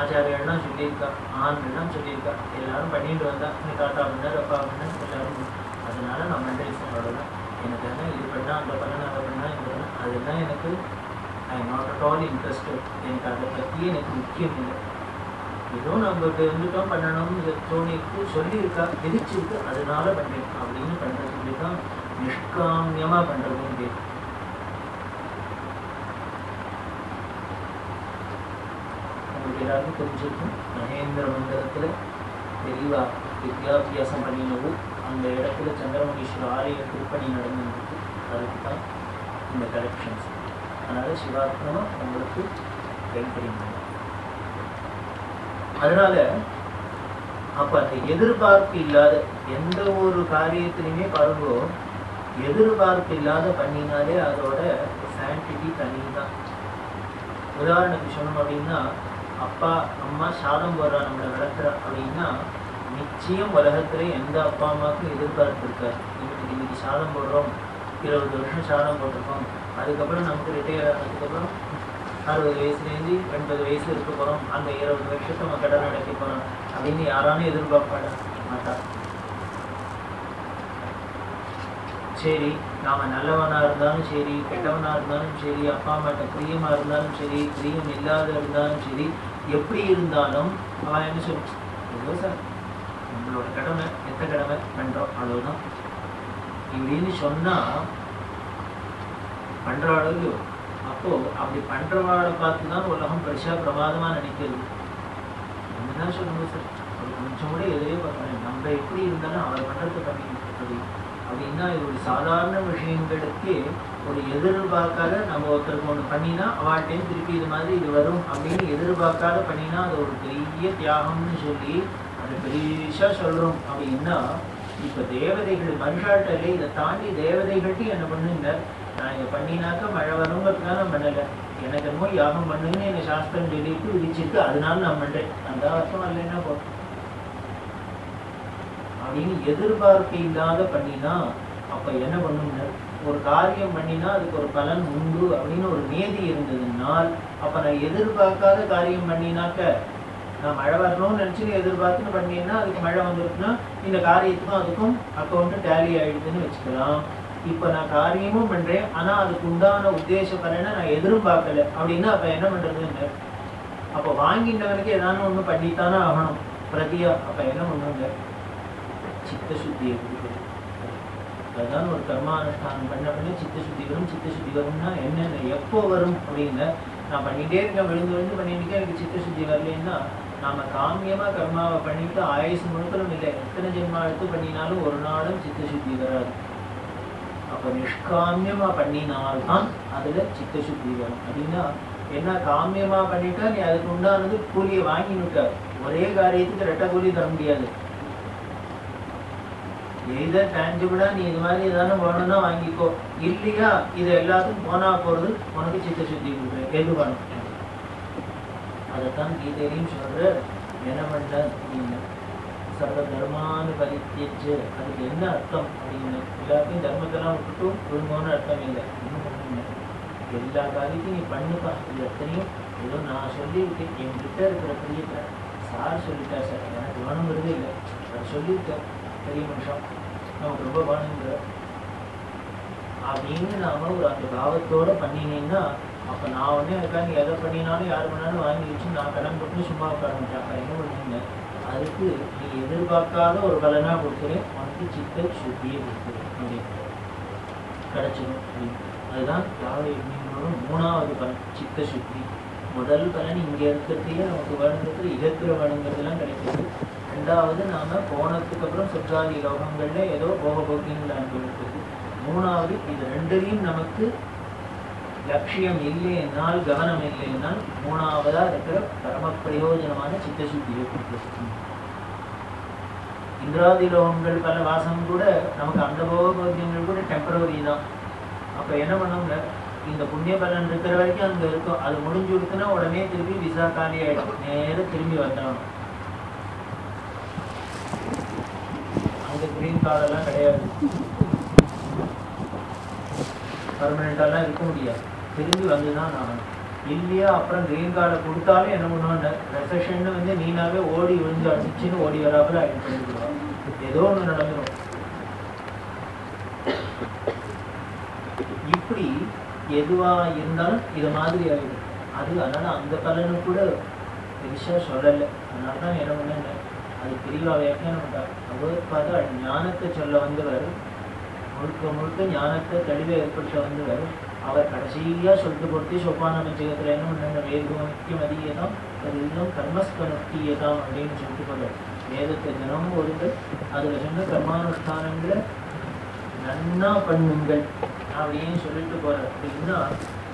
[SPEAKER 1] ஆச்சாரியெல்லாம் சொல்லியிருக்கா, ஆண்கள்லாம் சொல்லியிருக்கா, எல்லாரும் பண்ணிட்டு வந்தா, என் தாத்தா பண்ணார், அப்பா பண்ணார், எல்லாரும். அதனால நான் மண்டேசன் அவ்வளோதான். எனக்கு என்ன இது பண்ணா அந்த பண்ண அதை பண்ணா இந்த பண்ண, அதெல்லாம் எனக்கு I am not at all interested. எனக்கு அதை பற்றி எனக்கு முக்கியம் இல்லை. ஏதோ நம்ம வந்துட்டோம் பண்ணணும்னு தோணிருக்கு, சொல்லியிருக்கா, விதிச்சிருக்கு, அதனால பண்ணுறேன் அப்படின்னு பண்ணுறதுக்கு தான் நிஷ்காமியமாக பண்ணுறதுன்னு பேர். எல்லாருக்கும் தெரிஞ்சிருக்கும், மகேந்திர மண்டலத்தில் தெளிவா வித்யாபியாசம் பண்ணினது, அந்த இடத்துல சந்திரமணீஸ்வர ஆலய திருப்பணி நடந்துருக்கு. அதுக்கு தான் இந்த கலெக்ஷன்ஸ். அதனால சிவாத்மமாக உங்களுக்கு கைப்பறிங்க. அதனால அப்ப அந்த எதிர்பார்ப்பு இல்லாத எந்த ஒரு காரியத்திலையுமே பாருங்க, எதிர்பார்ப்பு இல்லாத பண்ணினாலே அதோட சான்டிட்டி தனி தான். உதாரணத்துக்கு சொன்னோம் அப்படின்னா, அப்பா அம்மா சாதம் போடுறா, நம்மளை வளர்க்குறா அப்படின்னா நிச்சயம் உலகத்துல எந்த அப்பா அம்மாவுக்கும் எதிர்பார்ப்பு இருக்காது. இன்னைக்கு சாதம் போடுறோம், 20 வருஷம் சாதம் போட்டிருக்கோம், அதுக்கப்புறம் நமக்கு ரிட்டையர் ஆனதுக்கப்புறம் 60 வயசுலேருந்து 80 வயசு இருக்க போகிறோம், அந்த 20 வருஷத்தை நம்ம கடன் அடைக்க போகிறோம் அப்படின்னு யாராலும் எதிர்பார்ப்பாட மாட்டா. சரி, நாம் நல்லவனாக இருந்தாலும் சரி, கெட்டவனாக இருந்தாலும் சரி, அப்பா அம்மாட்ட பிரியமாக இருந்தாலும் சரி, பிரியம் இல்லாத இருந்தாலும் சரி, எப்படி இருந்தாலும் அவன் என்ன சொல்லி, ஏதோ சார் நம்மளோட கடமை எத்த கடமை பண்ணுறோம் அவ்வளோதான் இப்படின்னு சொன்னால் பண்ணுற அளவு. அப்போது அப்படி பண்ணுறவாளை பார்த்து தான் உலகம் பெருசாக பிரமாதமாக நினைக்கிறது. நம்ம தான் சொல்லணும் சார், அது கொஞ்சம் கூட எதையோ பார்க்கணும், நம்ம எப்படி இருந்தாலும் அவர் பண்ணுறது பண்ணி அப்படின்னா இது ஒரு சாதாரண விஷயங்களுக்கு ஒரு எதிர்பார்க்காத நம்ம ஒருத்தருக்கு ஒன்று பண்ணினா அவள்கிட்டையும் திருப்பி இது மாதிரி இது வரும் அப்படின்னு எதிர்பார்க்காத பண்ணினா அது ஒரு பெரிய தியாகம்னு சொல்லி அதை பெருசாக சொல்கிறோம். அப்படின்னா இப்போ தேவதைகள் மனுஷாட்டே இதை தாண்டி தேவதைகள்ட்டு என்ன பண்ணுங்க, நான் இதை பண்ணினாக்க மழை வருங்கிறதுக்காக நான் பண்ணலை, எனக்கு என்னமோ யாகம் பண்ணுன்னு என்னை சாஸ்திரம் சொல்லிட்டு விதிச்சிருக்கு, அதனால நான் பண்ணுறேன், அந்த அர்த்தம் இல்லைன்னா போதும் அப்படின்னு எதிர்பார்ப்பு இல்லாத பண்ணினா அப்ப என்ன பண்ணுங்க, ஒரு காரியம் பண்ணினா அதுக்கு ஒரு பலன் உண்டு அப்படின்னு ஒரு நியதி இருந்ததுனால், அப்ப நான் எதிர்பார்க்காத காரியம் பண்ணினாக்க, நான் மழை வரணும்னு நினைச்சு எதிர்பார்த்துன்னு பண்ணினா அதுக்கு மழை வந்துருக்குன்னா இந்த காரியத்துக்கும் அதுக்கும் அக்கௌண்ட் டேலி ஆயிடுதுன்னு வச்சுக்கலாம். இப்ப நான் காரியமும் பண்றேன், ஆனா அதுக்கு உண்டான உத்தேச பலனை நான் எதிர்பார்க்கல அப்படின்னா அப்ப என்ன பண்றதுன்னு, அப்ப வாங்கிட்டவனுக்கு ஏதாவது ஒண்ணு பண்ணித்தானே ஆகணும் பிரதியா. அப்ப என்ன பண்ணுங்க, சித்த சுத்தியை கொடுக்குறது. அதுதான் ஒரு கர்மானுஷ்டானம் பண்ண பண்ணி சித்த சுத்தி வரும். சித்த சுத்தி வரும்னா என்னென்ன எப்போ வரும் அப்படின்னா, நான் பண்ணிகிட்டே இருக்கேன், விழுந்து விழுந்து பண்ணிட்டு எனக்கு சித்த சுத்தி வரலன்னா நாம காமியமா கர்மாவை பண்ணிட்டு ஆயுசு முழுக்கலும் இல்லை, எத்தனை ஜென்மா எடுத்து பண்ணினாலும் ஒரு நாளும் சித்த சுத்தி வராது. அப்ப நிஷ்காமியமா பண்ணினால்தான் அதுல சித்த சுத்தி வரும். அப்படின்னா என்ன, காமியமா பண்ணிட்டா நீ அதுக்கு உண்டானது கூலியை வாங்கினுட்டார், ஒரே காரியத்துக்கு ரெட்ட கூலி தர முடியாது. எதை டேஞ்சபிளா நீ இது மாதிரி எதானு வேணும்னா வாங்கிக்கோ, இல்லையா இது எல்லாத்துக்கும் போனா போறது, உனக்கு சித்த சுத்தி கொடுக்குறேன், எது வேணும். அதைத்தான் கீதையிலையும் சொல்ற, என்ன பண்ண அப்படின்னு சர்வ தர்மானு பரித்தியஜ்ஜ. அதுக்கு என்ன அர்த்தம் அப்படின்னு, எல்லாத்தையும் தர்மத்தெல்லாம் விட்டுட்டு விழுங்கோன்னு அர்த்தம் இல்லை. இன்னும் ஒண்ணும் இல்லை, எல்லா காரியத்தையும் நீ பண்ணுப்பா. இது எத்தனையும் ஏதோ நான் சொல்லியிருக்கேன், என்கிட்ட இருக்கிற பிரியத்தை சார் சொல்லிட்டா சார், எனக்கு வேணுங்கிறதே இல்லை, அதை சொல்லியிருக்கேன் பெரிய மனுஷன், நமக்கு ரொம்ப வேணுங்கிற அப்படின்னு நாம ஒரு அந்த பாவத்தோட பண்ணினீங்கன்னா, அப்ப நான் ஒண்ணே இருக்கா, நீ எதை பண்ணினாலும் யார் பண்ணாலும் வாங்கி வச்சு நான் கடன் போட்டு சும்மா உட்கார மாட்டாங்க. என்ன பண்ணுவீங்க, அதுக்கு நீ எதிர்பார்க்காத ஒரு பலனா கொடுக்குறேன், உனக்கு சித்த சுத்தியை கொடுக்குறேன் அப்படின்னு கிடைச்சிடும் அப்படின்னு. அதுதான் யாரும் மூணாவது பலன் சித்த சுத்தி. முதல் பலன் இங்க இருக்கிறதையே நமக்கு வேணுங்கிறது இடத்துல வேணுங்கிறதுலாம் கிடைக்குது. ரெண்டாவது நாம போனதுக்கு அப்புறம் சொர்க்காதி லோகங்கள்ல ஏதோ போக போக்கின்னு அனுபவிக்கிறது. மூணாவது இது ரெண்டுலையும் நமக்கு லட்சியம் இல்லைன்னால், கவனம் இல்லைன்னால், மூணாவதா இருக்கிற பரம பிரயோஜனமான சித்தசுத்தியை கொடுக்கிறது. இந்திராதி லோகங்கள் பல வாசம் கூட நமக்கு அந்த போகங்கள் கூட டெம்பரவரி தான். அப்ப என்ன பண்ணுங்க, இந்த புண்ணிய பலன் இருக்கிற வரைக்கும் அங்க இருக்கும், அது முடிஞ்சு கொடுத்தனா உடனே திருப்பி விசா காலி ஆயிடும், நேரம் திரும்பி வந்துடணும். அங்க கிரீன் கார்டு எல்லாம் கிடையாது, பர்மனெண்டாலாம் இருக்க முடியாது, திரும்பி வந்துதான் ஆகணும். இல்லையா அப்புறம் கிரீன் கார்டை கொடுத்தாலும் என்ன பண்ணுவாங்க, ரெசெஷன் வந்து நீனாவே ஓடி விழுந்து அடிச்சுன்னு ஓடி வராமல் ஆயிட்டு பண்ணிடுவாங்க, ஏதோ ஒன்று நடந்துடும். இப்படி எதுவா இருந்தாலும் இது மாதிரி ஆயிடும். அது அதனால அந்த பலனு கூட பெருசா சொல்லலை. அதனாலதான் என்ன பண்ண, அது பிரிவா வியாக்கியானம் பண்ணார். பகவத்பாதா ஞானத்தை சொல்ல வந்தவர், முழுக்க முழுக்க ஞானத்தை தெளிவை ஏற்படுத்த வந்தவர். அவர் கடைசியா சொல்லிட்டு பொறுத்து சோப்பான பஞ்சகத்துல என்ன பண்ணாங்க, வேதம் முக்கியம் அதிகதான், அது இன்னும் கர்மஸ்கனுஷ்டியதாம் அப்படின்னு சொல்லிட்டு போறார். வேதத்தை தினமும் ஒருங்கள், அதுல சொன்ன கர்மானுஷ்டானங்களை நன்னா பண்ணுங்கள் அப்படின்னு சொல்லிட்டு போறார். அப்படின்னா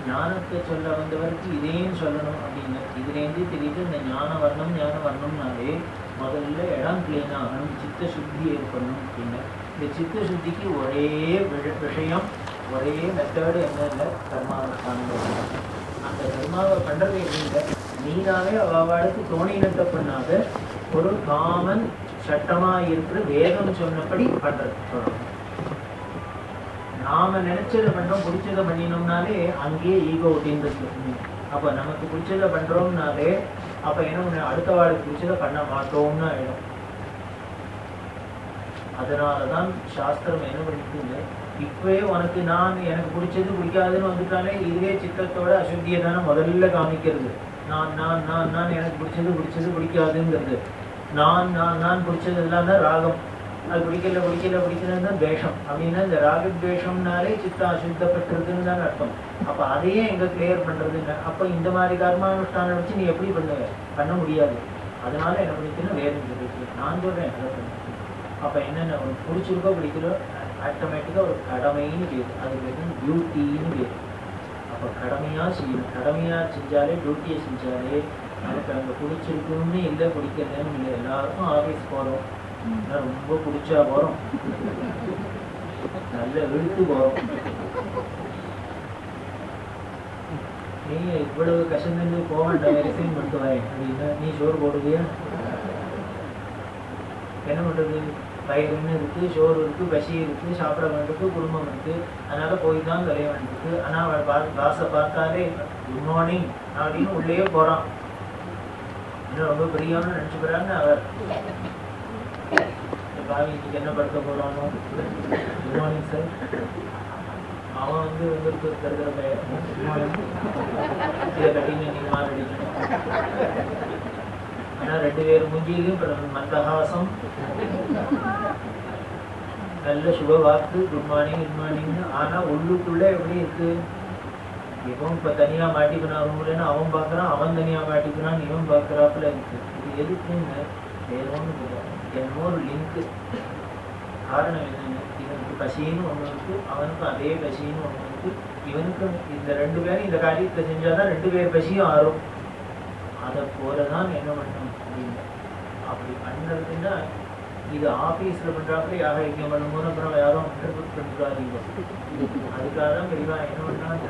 [SPEAKER 1] ஞானத்தை சொல்ல வந்தவருக்கு இதையும் சொல்லணும் அப்படின்னு இதுலேருந்து தெரியுது. இந்த ஞான வரணும்னாலே முதல்ல இடம் கிளீன் ஆகணும், சித்த சுத்தி ஏற்படணும் அப்படின்னு. இந்த சித்த சுத்திக்கு ஒரே விஷயம், ஒரே மெத்தடு என்ன இல்லை, கர்மானுஷ்டானங்கள். அந்த கர்மாவை பண்றது எப்படிங்க, நீனாவே அவளுக்கு தோணினத்தை பண்ணாத ஒரு காமன் சட்டமா இருக்கிற வேதம் சொன்னபடி பண்றது சொல்லணும். நாம நினைச்சதை பண்றோம், பிடிச்சதை பண்ணினோம்னாலே அங்கேயே ஈகோ ஒட்டின்றது. அப்ப நமக்கு பிடிச்சதை பண்றோம்னாலே அப்ப என்ன அடுத்த வாழ்க்கை பிடிச்சதை பண்ண மாட்டோம்னு ஆயிடும். அதனாலதான் சாஸ்திரம் என்ன பண்ணிட்டு, இப்பவே உனக்கு எனக்கு பிடிச்சது பிடிக்காதுன்னு வந்துட்டாலே இதுவே சித்தத்தோட அசுத்தியை தானே முதல்ல காமிக்கிறது. நான் எனக்கு பிடிச்சது பிடிக்காதுங்கிறது. நான் பிடிச்சது எல்லாம் தான் ராகம், அது பிடிக்கலன்னு தான் துவேஷம். அப்படின்னா இந்த ராகத்வேஷம்னாலே சித்தம் அசுத்தப்பட்டிருக்குன்னு தான் அர்த்தம். அப்ப அதையே எங்க கிளியர் பண்றதுன்னு, அப்ப இந்த மாதிரி கர்மானுஷ்டானம் வச்சு நீ எப்படி பண்ண முடியாது. அதனால என்ன பண்ணிக்கணும், வேதம் சொல்லிருக்கு, நான் சொல்றேன் அதை பண்ண. அப்ப என்னென்ன உனக்கு பிடிச்சிருக்கோ பிடிக்கலோ ஆட்டோமேட்டிக்கா ஒரு கடமைன்னு பேரு, அதுக்கு டியூட்டின்னு பேரு. அப்ப கடமையா செய்யணும், கடமையா செஞ்சாலே டியூட்டியை செஞ்சாலே நமக்கு அங்க பிடிச்சிருக்குன்னு இல்லை, பிடிக்கலன்னு இல்லை. எல்லாருக்கும் ஆஃபீஸ் போறோம், ரொம்ப பிடிச்சா போறோம், நல்ல இழுத்து போறோம். நீ இவ்வளவு கஷ்டம் போக வேண்டாம், ரிசைன் பண்ணிட்டு வரேன் அப்படின்னா நீ சோறு போடுவியா? என்ன பண்றது, வயிறுன்னு இருக்கு, சோறு இருக்கு, பசி இருக்கு, சாப்பிட வேண்டியிருக்கு, குடும்பம் இருக்கு, அதனால போய் தான் கரைய வேண்டியிருக்கு. ஆனா அவள் பாசை பார்த்தாலே குட் மார்னிங் அப்படின்னு உள்ளே போறான். இன்னும் ரொம்ப பெரியவன்னு நினைச்சுக்கிறாங்க அவர். பாவி இன்னைக்கு என்ன படுத்த போறானோ, குட் மார்னிங் சார். அவன் வந்து தருகிற பையன், இதை கட்டிங்க நீங்க மாறடிக்கணும். ஆனா ரெண்டு பேரும் மூஞ்சியிலும் மந்தஹாசம், நல்ல சுப வாக்கு, குட் மார்னிங். ஆனா உள்ளுக்குள்ள எப்படி இருக்கு, இவன் இப்ப தனியா மாட்டிக்கணும் அவன் பாக்குறான், அவன் தனியா மாட்டிக்கிறான், இவன் பாக்குறாப்புல இருக்கு. இது எதுக்குன்னு வேணும்னு என்னமோ ஒரு லிங்க். காரணம் என்னன்னு, இவனுக்கு பசின்னு ஒண்ணு இருக்கு, அவனுக்கும் அதே பசின்னு ஒண்ணு இருக்கு. இவனுக்கு இந்த ரெண்டு பேரும் இந்த காரியத்தை செஞ்சாதான் ரெண்டு பேர் பசியும் ஆறும். அதை போலதான் என்ன பண்ணணும் அப்படின்னு. அப்படி பண்ணுறதுன்னா இது ஆபீஸ்ல பண்றாப்புல யாக யஜ்யம் பண்ணும்போது அப்புறம் யாரும் இன்டர்பிரட் பண்ணிக்காதீங்க. அதுக்காக தான் பெரியவா என்ன பண்ணாங்க,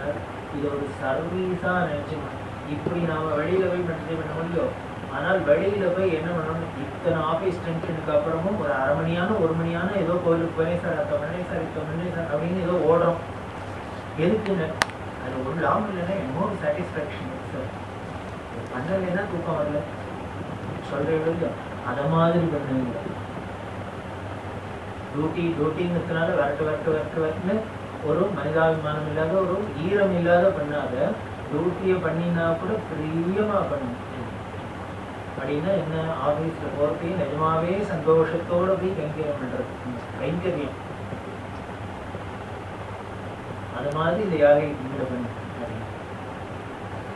[SPEAKER 1] இதை ஒரு சர்வீஸா நினைச்சுக்கணும். இப்படி நாம வெளியில போய் மெடிடேட் பண்ண முடியும். ஆனால் வெளியில போய் என்ன பண்ணணும், இத்தனை ஆபீஸ் டென்ஷனுக்கு அப்புறமும் ஒரு அரை மணியான ஒரு மணியான ஏதோ கோயிலுக்கு போய் சார் அத்த மணி சார் இத்த மணி சார் அப்படின்னு ஏதோ ஓடுறோம். எதுக்குன்னு அது ஒரு லாபம் இல்லைன்னா என்னமோ ஒரு சாட்டிஸ்ஃபேக்ஷன் சார் பண்ணலைன்னா தூக்கம் வரல சொல்றேன். அதை மாதிரி பண்ணுவீங்க. டூட்டிங்கிறதுனால வரட்டு ஒரு மனிதாபிமானம் இல்லாத ஒரு ஈரம் இல்லாத பண்ணாத டியூட்டியை பண்ணினா கூட பிரியமா பண்ணும். அப்படின்னா என்ன, ஆபீஸ்ல போறதையும் நிஜமாவே சந்தோஷத்தோட போய் கைங்கரியம் பண்றது. கைங்கரியம் அது மாதிரி இந்த யாகை பண்ணு.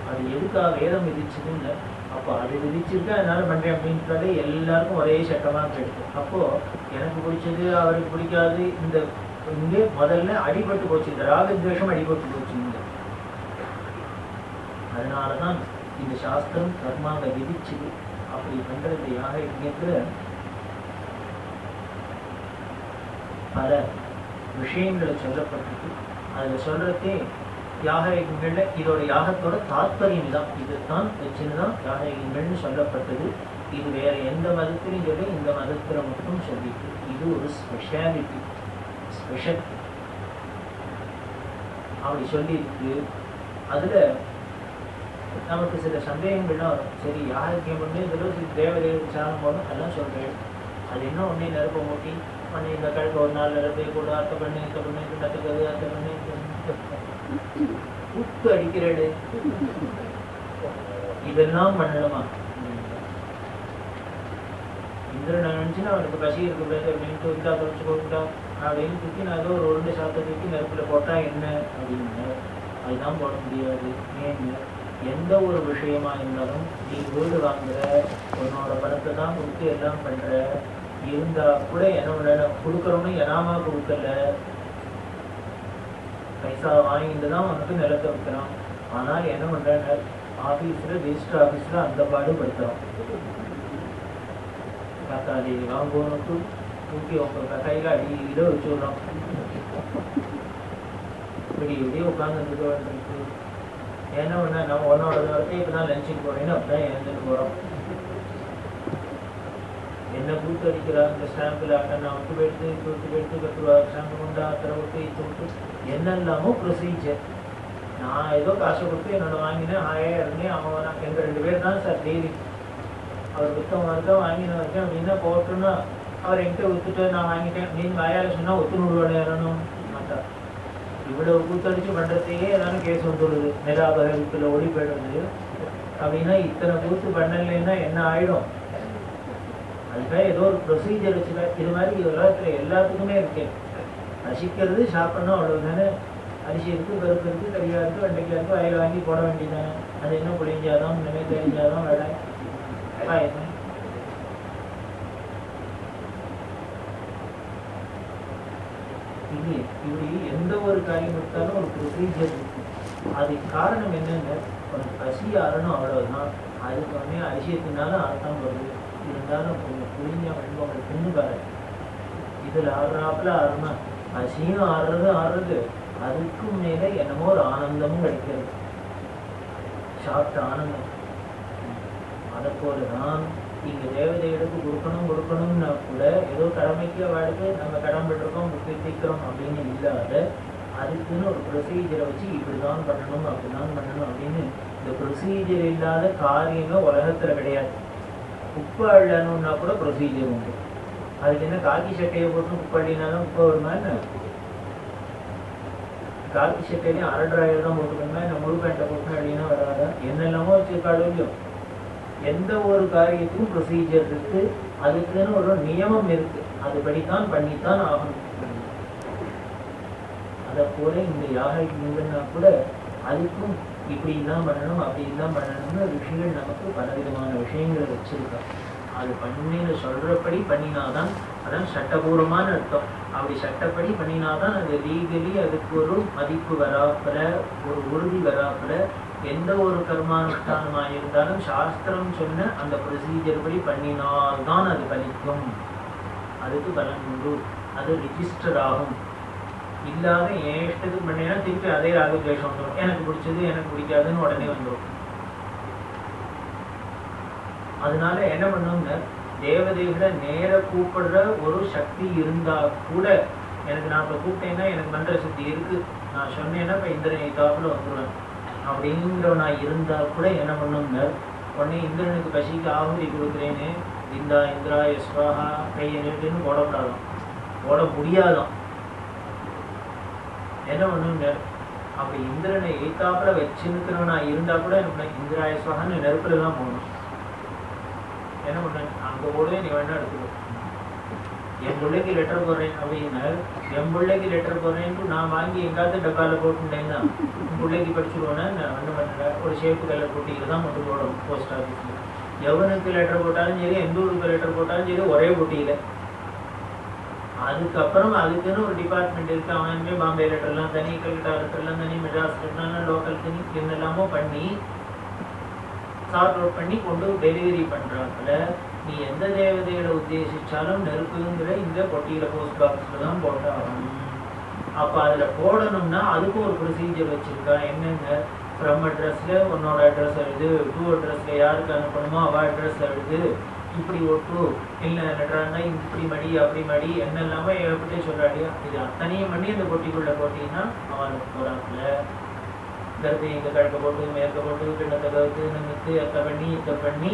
[SPEAKER 1] அது எதுக்காக வேதம் விதிச்சதுன்னு, அப்போ அது விதிச்சிருக்கா அதனால பண்றேன் அப்படின்றது எல்லாருக்கும் ஒரே சட்டமா போயிடுது. அப்போ எனக்கு பிடிச்சது அவருக்கு பிடிக்காது, இந்த இங்கே முதல்ல அடிபட்டு போச்சு, இந்த ராகத்வேஷம் அடிபட்டு போச்சு. அதனாலதான் இந்த சாஸ்திரம் கர்மாவை விதிச்சுது. அப்படி பண்றது யாக யஜ்ஞத்துல பல விஷயங்களை சொல்லப்பட்டிருக்கு. அதுல சொல்றதே யாக யஜ்ஞங்கள்ல இதோட யாகத்தோட தாத்பரியம் தான், இதுதான் வச்சுன்னுதான் யாக யஜ்ஞங்கள்னு சொல்லப்பட்டது. இது வேற எந்த மதத்திலையும் சொல்லி இந்த மதத்துல மட்டும் சொல்லிட்டு இது ஒரு ஸ்பெஷாலிட்டி, ஸ்பெஷல் அப்படி சொல்லி இருக்கு. அதுல நமக்கு சில சந்தேகங்கள்லாம் வரும். சரி யாருக்கு பண்ணி தேவதேவ சாரம் போதும் எல்லாம் சொல்றேன். அது என்ன ஒன்னே நெருப்ப மூட்டி பண்ணி இந்த கழுக்கு ஒரு நாள் நிரப்பி கூட அத்தை பண்ணி கத்துக்கிறது அத்தை பண்ணி உப்பு அடிக்கிறது இதெல்லாம் பண்ணணுமா? இந்திரன் நினைச்சுன்னா அவனுக்கு பசி இருக்கக்கூடாது அப்படின்ட்டு இருக்கா தொலைச்சு போட்டுட்டா அப்படின்னு தூக்கி நான் ஏதோ ஒரு உருண்டை சாப்பிட்ட தூக்கி நெருப்புல போட்டா என்ன அப்படின்னு அதுதான் போட முடியாது. ஏன்னு எந்த ஒரு விஷயமா இருந்தாலும் நீ வீடு வாங்குற உன்னோட பணத்தை தான் கொடுத்து எல்லாம் பண்ற இருந்தா கூட என்ன கொடுக்கறவனு எனாமா கொடுக்கல, பைசா வாங்கிட்டு தான் உனக்கு நிலத்தை வைக்கிறான். ஆனால் என்ன பண்ற ஆபீஸ்ல ரெஜிஸ்டர் ஆபீஸ்ல அந்த பாடுபடுத்துறான். தக்காளி வாங்குவனுக்கு தூக்கி உங்க கையில அடியில வச்சு விடுறான். இப்படி இப்படியே உட்கார்ந்து இருக்கு. என்ன பண்ண நம்ம உன்னோட வரத்தை இப்பதான் லஞ்சுக்கு போறேன்னு அப்படிதான் எழுந்துட்டு போறோம். என்ன கூத்து அடிக்கிறா இந்த ஸ்டாம்பில் நான் விட்டு போயிடுத்து கூட்டு போயிடுத்து 10 ரூபா ஸ்டாம்பு கொண்டா அத்தனை விட்டு தூட்டு என்னெல்லாமோ ப்ரொசீஜர். நான் ஏதோ காசை கொடுத்து என்னோட வாங்கினேன் இருந்தேன். அவன் எங்கள் 2 பேர் தான் சார் டெய்லி அவர் வித்தவங்க இருக்கா வாங்கின இருக்கேன் அப்படின்னா போட்டோன்னா அவர் என்கிட்ட வித்துட்டு நான் வாங்கிட்டேன் அப்படின்னு வாயால சொன்னா ஒத்துநூறு ஏறணும் மாட்டார். இவ்வளவு கூத்தடிச்சு பண்றதையே ஏதாவது கேஸ் வந்துடுது, நிராபரத்துல ஓடி போயிடுறது. அப்படின்னா இத்தனை கூத்து பண்ணலைன்னா என்ன ஆயிடும்? அதுக்காக ஏதோ ஒரு ப்ரொசீஜர் வச்சுக்க. இது மாதிரி உலகத்துல எல்லாத்துக்குமே இருக்கு. ரசிக்கிறது சாப்பிடணும் அவ்வளவுதானே. அரிசி இருக்கு, பருப்பு இருக்கு, கறியா இருக்கு, வெண்டைக்காய் இருக்கு, வயல் வாங்கி போட வேண்டியதானே. அது என்ன புளிஞ்சாதான் நினைவு தெரிஞ்சாதான் வேலை இல்லையே. இப்படி எந்த ஒரு காரியம் எடுத்தாலும் ஒரு ப்ரொசீஜர் இருக்கு. அதுக்கு காரணம் என்னன்னு உனக்கு பசி ஆறணும் அவ்வளவுதான். அதுக்கு உடனே அரிசியத்தினாலும் அர்த்தம் வருது. இருந்தாலும் கொஞ்சம் புரிஞ்ச வெண்பொங்கல் தின்னு பாரு. இதுல ஆடுறாப்புல ஆடுனா பசியும் ஆடுறது அதுக்கும் மேல என்னமோ ஒரு ஆனந்தமும் கிடைக்கிறது, சாப்பிட்ட ஆனந்தம். அதை போலதான் இங்க தேவதைகளுக்கு கொடுக்கணும்னா கூட ஏதோ கடமைக்கு வாழ்க்கை நம்ம கடன்பட்டிருக்கோம் தீக்கிறோம் அப்படின்னு இல்லாத அதுக்குன்னு ஒரு ப்ரொசீஜரை வச்சு இப்படிதான் பண்ணணும் அப்படிதான் பண்ணணும் அப்படின்னு இந்த ப்ரொசீஜர் இல்லாத காரியமே உலகத்துல கிடையாது. உப்பு அள்ளணும்னா கூட ப்ரொசீஜர் உண்டு. அதுக்கு என்ன காக்கி சட்டையை போட்டு உப்பு அள்ளினாலும் உப்பு வருமா என்ன? காக்கி சட்டையிலையும் அரட்ராயர் தான் போட்டுக்கணுமா என்ன? முழு பேண்டை போட்டு அள்ளினா வராதா? என்னெல்லாமோ வச்சிருக்காளோ இல்லையோ. எந்த ஒரு காரியத்துக்கும் ப்ரொசீஜர் இருக்கு, அதுக்குன்னு ஒரு நியமம் இருக்கு. அதுபடித்தான் பண்ணித்தான் ஆகணும். அதை போல இந்த யாகன்னா கூட அதுக்கும் இப்படிதான் பண்ணணும் அப்படிதான் பண்ணணும்னு ரிஷிகள் நமக்கு பலவிதமான விஷயங்களை வச்சிருக்காங்க. அது பண்ணின்னு சொல்றபடி பண்ணினாதான் அதான் சட்டபூர்வமான அர்த்தம். அப்படி சட்டப்படி பண்ணினாதான் அது லீகலி அதுக்கு ஒரு மதிப்பு வராப்புல ஒரு உறுதி வராப்புல எந்த ஒரு கர்மானுஷ்டானமாக இருந்தாலும் சாஸ்திரம் சொன்ன அந்த ப்ரொசீஜர் படி பண்ணினால்தான் அது பலிக்கும். அதுக்கு பலன் உண்டு, அது ரிஜிஸ்டர் ஆகும். இல்லாத என் இஷ்டத்துக்கு பண்ணினா திருப்பி அதே ராகத்வேஷம் வந்துடும். எனக்கு பிடிச்சது எனக்கு பிடிக்காதுன்னு உடனே வந்துடும். அதனால என்ன பண்ணுங்க, தேவதைகளை நேர கூப்பிடுற ஒரு சக்தி இருந்தா கூட, எனக்கு நான் இப்ப கூப்பிட்டேன்னா எனக்கு மந்திர சக்தி இருக்கு, நான் சொன்னேன்னா இப்ப இந்திரன் எய்தாப்புல வந்துடுவேன் அப்படிங்கிற நான் இருந்தா கூட என்ன பண்ணுங்க, உடனே இந்திரனுக்கு பசிக்கு ஆகுதி கொடுக்குறேன்னு இந்தா இந்திரா யஸ்வாஹா கையை நீட்டுன்னு போடக்கூடாதான், போட முடியாதான். என்ன பண்ணுங்க, அப்படி இந்திரனை எய்தாப்புல வச்சுருக்கிறவனா இருந்தா கூட என்ன இந்திரா யஸ்வாஹான்னு நெருப்புல தான் போகணும். என்ன பண்ண அங்க போடுவே நீ வேணா எடுத்துக்கோ. என் பிள்ளைக்கு லெட்டர் போடுறேன் அப்படின்னா, என் பிள்ளைக்கு லெட்டர் போடுறேன்னு நான் வாங்கி எங்காவது டப்பால போட்டுட்டேன்னா என் பிள்ளைக்கு படிச்சுடுவேன்னா நான் என்ன பண்ணுறேன், ஒரு ஷேப்பு கலர் போட்டியில் தான் மட்டும் போடும் போஸ்ட் ஆஃபீஸில். எவனுக்கு லெட்டர் போட்டாலும் சரி, எந்த ஊருக்கு லெட்டர் போட்டாலும் சரி, ஒரே போட்டியில். அதுக்கப்புறம் அதுக்குன்னு ஒரு டிபார்ட்மெண்ட் இருக்கு, அவனுமே பாம்பே லெட்டர்லாம் தனி, கல்கட்டா லெட்டர்லாம் தனி, மெட்ராஸ் லெட்டர்லாம் லோக்கல் தனி, என்னெல்லாமோ பண்ணி சார்ட் அவுட் பண்ணி கொண்டு டெலிவரி பண்றாங்கல. நீ எந்த தேவதைகளை உத்தேசிச்சாலும் நெருப்புங்கிற இந்த பொட்டியில போஸ்ட் பாக்ஸ்ல தான் போட்டாகணும். அப்ப அதுல போடணும்னா அதுக்கும் ஒரு ப்ரொசீஜர் வச்சிருக்கா. என்னங்க, ஃப்ரம் அட்ரஸ்ல உன்னோட அட்ரஸ் எழுது, டூ அட்ரஸ்ல யாருக்கு அனுப்பணுமோ அவ அட்ரஸ் எழுது, இப்படி ஒட்டு, இல்லை லெட்டரானா இப்படி மடி அப்படி மடி என்னெல்லாமோ ஏற்பட்டே சொல்றாடியா. இது அத்தனையும் பண்ணி அந்த பொட்டிக்குள்ள போட்டீங்கன்னா அவனுக்கு போறாப்புல. கருத்து இங்கே கிழக்க போட்டு மேற்க போட்டு கிண்ணத்தை கவுத்து நிமித்து எத்த பண்ணி இத்த பண்ணி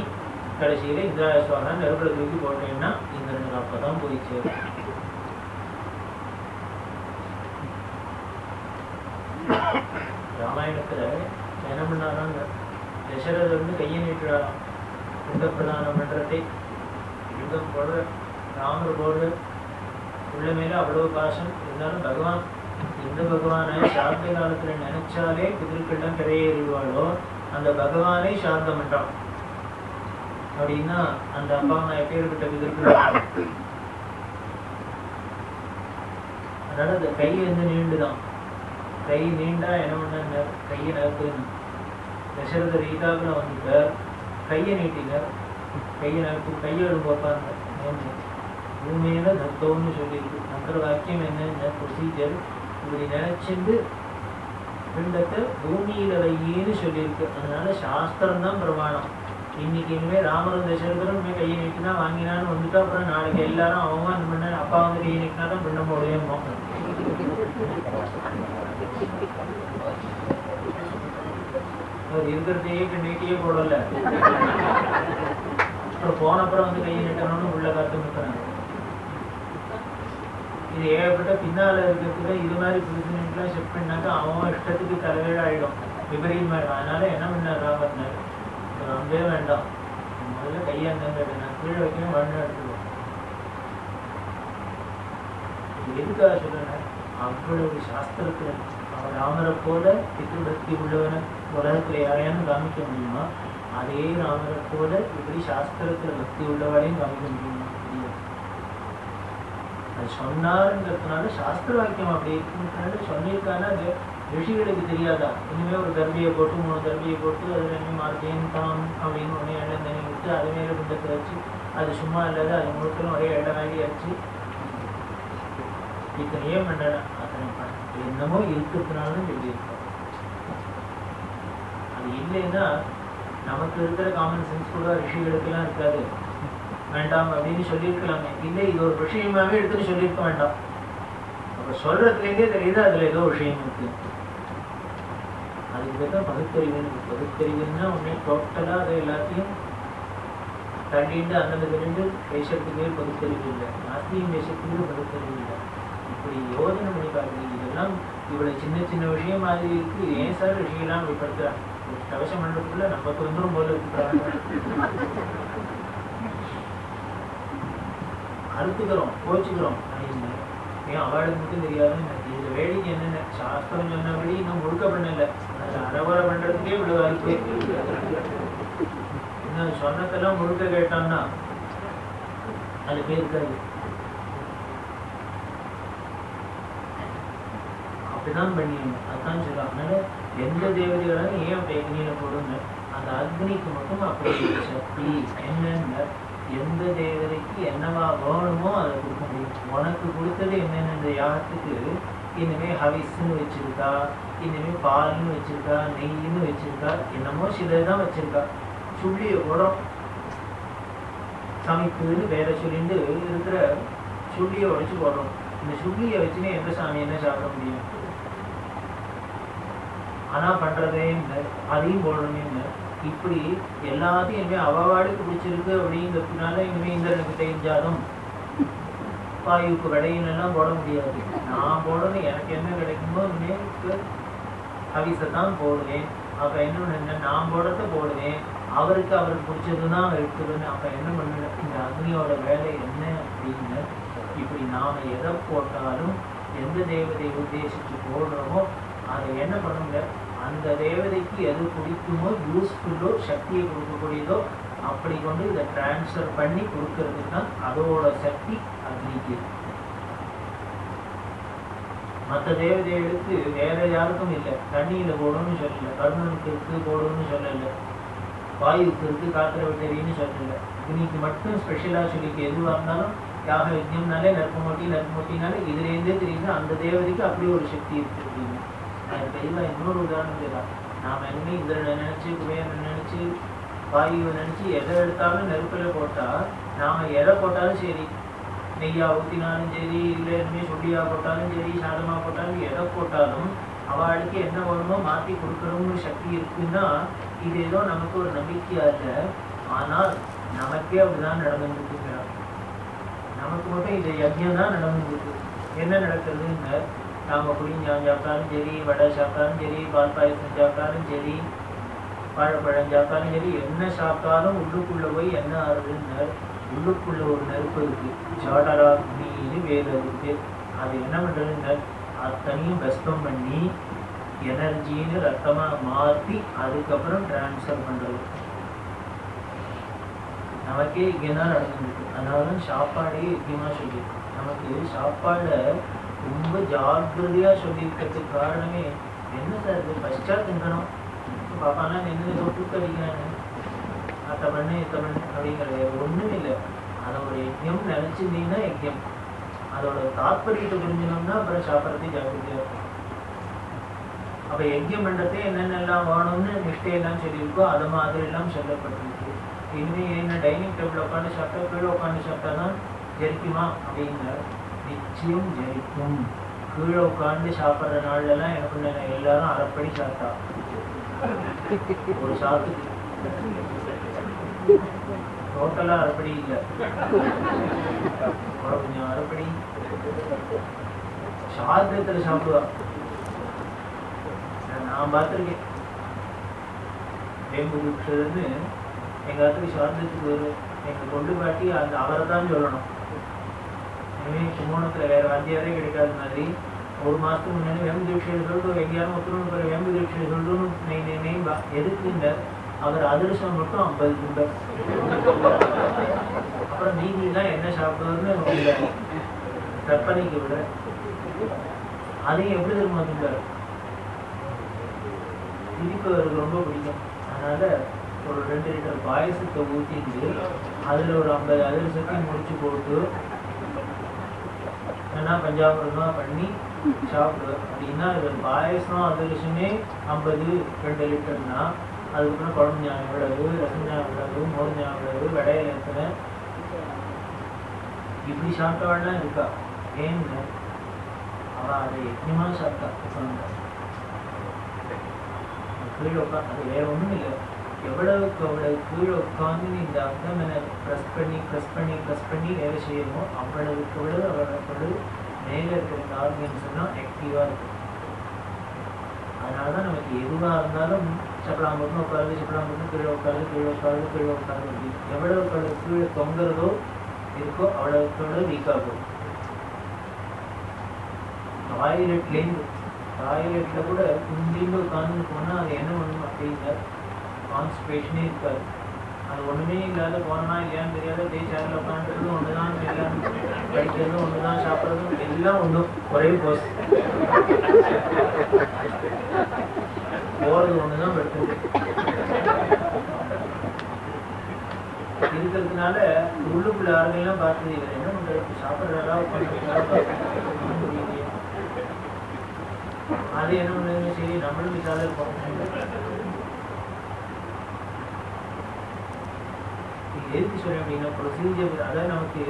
[SPEAKER 1] கடைசியில் இந்திரா யஸ்வாஹா நெருப்புல தூக்கி போட்டேன்னா இந்திரனுக்கு அப்பதான் போய் சேரும். ராமாயணத்துல என்ன பண்ணாராங்க, தசரதர் வந்து கையை நீட்டுறாராம், லிங்க பிரதானம் பண்றதை. லிங்கம் போடுற ராமர் போடுற உள்ள மேல அவ்வளவு பாசம் இருந்தாலும் பகவான் எந்த பகவானை சாந்த காலத்துல நினைச்சாலே பிதற்கெல்லாம் கரையேறிடுவாளோ அந்த பகவானே சாந்தம் பண்றான் அப்படின்னா அந்த அப்பா அம்மா எப்பேற்பட்ட பிதற்கள். அதனால அந்த கை வந்து நீண்டுதான். கை நீண்டா என்ன பண்ண, கையை நகர்த்துன்னு தசரத ரீதாவில் வந்துட்டார், கையை நீட்டினார், கையை நகர்த்து, கையை எழுப்பாங்க. பூமியில தத்தோன்னு சொல்லியிருக்கு. மந்திர வாக்கியம் என்ன ப்ரொசீஜர், இப்படி நினைச்சிட்டு பிண்டத்தை பூமியில வையின்னு சொல்லியிருக்கு. அதனால சாஸ்திரம் தான் பிரமாணம். இன்னைக்கு இனிமே ராமரும் தசரதரும் இனிமே கையை நீட்டினா வாங்கினான்னு வந்துட்டா அப்புறம் நாளைக்கு எல்லாரும் அவமானம் பண்ண அப்பா வந்து கையை நீட்டினா தான் பிண்டம் போடுவேமோ. இருக்கிறதையே நீட்டியே போடல, அப்புறம் போனப்புறம் வந்து கையை நீட்டணும்னு உள்ள காத்து நிற்கிறாங்க. இது ஏகப்பட்ட பின்னால இருக்கிறதுல இது மாதிரி புதுசுலாம் செட் பண்ணாக்கா அவன் இஷ்டத்துக்கு தலைவேழ ஆயிடும், விபரீதமா ஆயிடும். அதனால என்ன பண்ணார் ராமர், ரொம்பவே வேண்டாம், முதல்ல கையாந்தாங்க நான் கீழே வைக்கணும் மண்ணு எடுத்துருவோம். இது எதுக்காக சொல்றேன், அவ்வளவு சாஸ்திரத்துல அவன் ராமரை போல பித்ருபக்தி உள்ளவனை உலகத்துல யாரையானு காமிக்க முடியுமா? அதே ராமரை போல இப்படி சாஸ்திரத்துல பக்தி உள்ளவளையும் காமிக்க முடியுமா? அது சொன்னாருங்கிறதுனால சாஸ்திர வாக்கியம் அப்படி இருக்குன்னு சொல்லியிருக்கானா அது ரிஷிகளுக்கு தெரியாதா? இனிமே ஒரு தர்பியை போட்டு 3 தர்பியை போட்டு அதுல இன்னும் மார்க்கேன் தாம் அப்படின்னு ஒன்னே எண்ணெய் தண்ணி விட்டு அது மேல குண்டத்தை வச்சு அது சும்மா இல்லாத அது முழுக்கலும் ஒரே எண்ணெய் வாங்கி வச்சு இத்தனையே பண்ணல. அத்தனை என்னமோ இருக்கிறதுனாலும் சொல்லி இருக்கோம். அது இல்லைன்னா நமக்கு இருக்கிற காமன் சென்ஸ் கூட ரிஷிகளுக்கெல்லாம் இருக்காது. வேண்டாம் அப்படின்னு சொல்லியிருக்கலாமே, இல்லை இது ஒரு விஷயமாவே எடுத்துட்டு சொல்லியிருக்க வேண்டாம். அப்ப சொல்றதுலேருந்தே தெரியுது அதுல ஏதோ விஷயம் இருக்கு. அதுக்கு தான் பகுத்தறிவுன்னு. பகுத்தறிவுன்னா உடனே டோட்டலா அதை எல்லாத்தையும் தள்ளிட்டு அந்தந்த தெரிந்து பேசுறதுக்கே பகுத்தறிவு இல்லை, நாஸ்தியம் பேசுறதுக்கு பகுத்தறிவு இல்லை. இப்படி யோஜனை பண்ணி பார்க்குறீங்க. இதெல்லாம் இவ்வளவு சின்ன சின்ன விஷயம் மாதிரி இருக்கு, ஏன் சார் விஷயம்லாம் வெளிப்படுத்துறாங்க? கவசம் மண்டபத்துக்குள்ள நமக்கு வந்துடும் போல இருக்கிறாங்க, அறுத்துக்கிறோம் கோச்சுக்கிறோம். ஏன் அவளுக்கு மட்டும் தெரியாதுன்னு இந்த வேடிக்கை என்னென்ன சாஸ்திரம் சொன்னபடி இன்னும் முழுக்க பண்ணல, அறவரை பண்றதுக்கே இவ்வளவு அறுப்பு. இன்னும் சொன்னதெல்லாம் முழுக்க கேட்டான்னா அது பேர் இருக்காது. அப்படிதான் பண்ணிடணும். அதுதான் சொல்லுவாங்க. அதனால எந்த தேவதைகளாலும் ஏன் அப்படி அக்னியில போடுங்க, அந்த அக்னிக்கு மட்டும் அப்படி சக்தி என்னன்னு எந்த தேவதைக்கு என்னவா வேணுமோ அதை கொடுக்க முடியும். உனக்கு கொடுத்தது என்னென்ன இந்த யாகத்துக்கு, இனிமே ஹவிஸ்ன்னு வச்சிருக்கா, இனிமே பால்னு வச்சிருக்கா, நெய்ன்னு வச்சிருக்கா, என்னமோ சிலதான் வச்சிருக்கா. சுள்ளிய குடம் சமைப்புன்னு வேற சொல்லிட்டு இருக்கிற சுள்ளியை உடைச்சு போடுறோம். இந்த சுள்ளியை வச்சுன்னு எந்த சாமி என்ன சாப்பிட முடியும்? ஆனா பண்றதே இல்லை, அதையும் போடணுமே இல்லை. இப்படி எல்லாத்தையும் இனிமே அவாவாடுக்கு பிடிச்சிருக்கு அப்படிங்கிறதுனால இனிமே இந்திரனுக்கு தெரிஞ்சாலும் வாயுக்கு விடையினெல்லாம் போட முடியாது. நான் போடணும், எனக்கு என்ன கிடைக்குமோ இனிமேலுக்கு ஹவிசத்தான் போடுவேன். அப்ப என்ன நான் போடுறத போடுவேன், அவருக்கு பிடிச்சதுதான் எடுத்துருவேன். அப்ப என்ன பண்ண இந்த அக்னியோட வேலை என்ன அப்படின்னு, இப்படி நாம எதை போட்டாலும் எந்த தேவதையை உத்தேசிச்சு போடுறோமோ அதை என்ன பண்ணுங்க, அந்த தேவதைக்கு எது பிடிக்குமோ, யூஸ்ஃபுல்லோ, சக்தியை கொடுக்கக்கூடியதோ அப்படி கொண்டு இதை டிரான்ஸ்ஃபர் பண்ணி கொடுக்கறதுக்கு தான் அதோட சக்தி அக்னிக்கு. மற்ற தேவதைகளுக்கு வேற யாருக்கும் இல்லை. தண்ணியில போடணும்னு சொல்லல, கர்ணனுக்கு இருக்கு போடணும்னு சொல்லல, வாயுக்கு இருக்கு காத்திர விட்டறின்னு சொல்லல. அக்னிக்கு மட்டும் ஸ்பெஷலா சொல்லிக்கு எதுவாக இருந்தாலும் யாக யஜ்ஞம்னாலே நற்பமூட்டினாலே இதுலேருந்தே தெரியுது அந்த தேவதைக்கு அப்படி ஒரு சக்தி இருக்கு அப்படின்னு. அது தெளிவா இன்னொரு உதாரணம் தான். நாம இனிமே இந்திரனை நினைச்சு, குபேரனை நினைச்சு, வாயுவை நினைச்சு எதை எடுத்தாலும் நெருப்புல போட்டா, நாம எதை போட்டாலும் சரி, நெய்யா ஊத்தினாலும் சரி, இல்லை இனிமே சொல்லியா போட்டாலும் சரி, சாதமா போட்டாலும், எதை போட்டாலும் அவளுக்கு என்ன வேணுமோ மாற்றி கொடுக்கணும்னு சக்தி இருக்குன்னா இது ஏதோ நமக்கு ஒரு நம்பிக்கையா இல்லை. ஆனால் நமக்கே அப்படிதான் நடந்துருக்குங்கிறார். நமக்கு மட்டும் இது யஜ்யம் தான் நடந்துருக்கு. என்ன நடக்கிறதுன்னு, நாம புளிஞ்சான் சாப்பிட்டாலும் சரி, வடை சாப்பிட்டாலும் சரி, பால் பாயசம் சாப்பிட்டாலும் சரி, வாழைப்பழம் சாப்பிட்டாலும் சரி, என்ன சாப்பிட்டாலும் உள்ளுக்குள்ள போய் என்ன ஆகுதுன்னு, உள்ளுக்குள்ள ஒரு நெருப்பு இருக்கு, ஜாடராக்னின்னு வேறு இருக்கு. அது என்ன பண்றதுன்னு அத்தனையும் பஸ்பம் பண்ணி எனர்ஜின்னு ரத்தமா மாற்றி அதுக்கப்புறம் டிரான்ஸ்ஃபர் பண்றது. நமக்கே இங்கதான் நடந்துருக்கு. அதனால சாப்பாடே முக்கியமா சொல்லி நமக்கு சாப்பாடை ரொம்ப ஜாக்கிரதையா சொல்லியிருக்கிறதுக்கு காரணமே என்ன சார், இது பஸ்டா திங்கணும், பாப்பானா என்ன தொட்டு அடிக்கிறாங்க, அத்தை பண்ணு இத்த பண்ணு அப்படிங்கிறது ஒண்ணும் இல்லை. அதை ஒரு யஜ்யம் நினைச்சிருந்தீங்கன்னா யஜ்யம், அதோட தாற்பயத்தை புரிஞ்சணும்னா அப்புறம் சாப்பிட்றதே ஜாக்கிரதையா இருக்கும். அப்ப யஜ்யம் பண்றதே என்னென்னலாம் வேணும்னு நிஷ்டையெல்லாம் சொல்லியிருக்கோ அது மாதிரி எல்லாம் சொல்லப்பட்டிருக்கு. இனிமே என்ன டைனிங் டேபிள் உட்காந்து சாப்பிட்டா, கீழே உட்காந்து சாப்பிட்டா தான் ஜெரிக்குமா அப்படிங்கிற, நிச்சயம் ஜெரிக்கும். கீழே உட்காந்து சாப்பிட்ற நாள்லாம் எனக்கு எல்லாரும் அரைப்படி சாப்பிட்டா, ஒரு சாத்துக்கு டோட்டலா அரைப்படி இல்லை, கொஞ்சம் அரைப்படி சாதத்துல சாப்பிடுவா. நான் பார்த்துருக்கேன். வேம்பு குடிச்சதுன்னு எங்க இடத்துக்கு சாதத்துக்கு வரும். எங்க கொண்டு பாட்டி அந்த அவரை தான் சொல்லணும். இனிமே கும்போணத்துல வேற வாத்தியாரே கிடைக்காத மாதிரி ஒரு மாசத்துக்கு முன்னாடி வேம்பு தீட்சையை சொல்லிட்டு எங்கேயாரும் ஒத்துணும் வேம்பு தீட்சையை சொல்லணும்னு நெய்பா எதுக்குங்க, அவர் அதிர்ஷ்டம் மட்டும் 50 குண்டர், அப்புறம் நீங்களாம் என்ன சாப்பிடுவாருன்னு கற்பனைக்கு விட, அதையும் எப்படி தெரியுமா தின்றாரு. இனிப்பு அவருக்கு ரொம்ப பிடிக்கும். அதனால ஒரு 2 லிட்டர் பாயசத்தை ஊற்றிட்டு அதுல ஒரு 50 அதிர்ஷ்டத்தையும் முடிச்சு போட்டு ஏன்னா பஞ்சாமிரதமா பண்ணி சாப்பிடுவேன். அப்படின்னா இது பாயசம் அதிர்ஷ்டமே 50 2 லிட்டர்னா அதுக்கப்புறம் குழம்பு ஞாபகம் விடவு, ரசம் ஞாபகம் விடவு, மோர் ஞாபகம் விடவு, விடையில எத்தனை இப்படி சாப்பிட்டவாள்லாம் இருக்கா. ஏன்னு அவ அதை யஜ்ஞமா சாப்பிட்டா. கீழே உட்காந்து அது வேற ஒன்றும் இல்லை. எவ்வளவுக்கு அவ்வளவு கீழே உட்காந்து இந்த அப்டமனை ப்ரெஸ் பண்ணி வேலை செய்யணுமோ அவ்வளவுக்கு அவ்வளவு மேலே இருக்கிற ஆர்கன்ஸ் எல்லாம் ஆக்டிவாக இருக்கும். அதனால தான் நமக்கு எதுவாக இருந்தாலும் சப்பலாம் மட்டும் உட்காருது, சப்பலாம் மட்டும் கீழே உட்காருது அப்படி எவ்வளவுக்கு அவ்வளவு கீழே தொங்குறதோ இருக்கோ அவ்வளவுக்கு அவ்வளவு வீக்காகும். டாய்லெட்ல கூட குந்தின்னு உட்காந்து போனா அது என்ன பண்ணும் அப்படிங்கிற கான்ஸ்டிபேஷனே இருக்காது. அது ஒண்ணுமே இல்லாத போனா இல்லையான்னு தெரியாத டே சேர்ல உட்காந்துறது ஒண்ணுதான், எல்லாம் படிக்கிறதும் ஒண்ணுதான், சாப்பிட்றதும் எல்லாம் ஒண்ணும், ஒரே போஸ் போறது ஒண்ணுதான், படுத்துறது இருக்கிறதுனால அதனால உள்ளுக்குள்ள ஆளுங்கெல்லாம் பார்த்து இவர் என்ன பண்றது, சாப்பிட்றதா புரியலையே. அது என்ன பண்ணுறது, சரி நம்மளும் விசால இருப்போம். எதுக்கு சொல்றேன் அப்படின்னா, ப்ரொசீஜர் அதாவது நமக்கு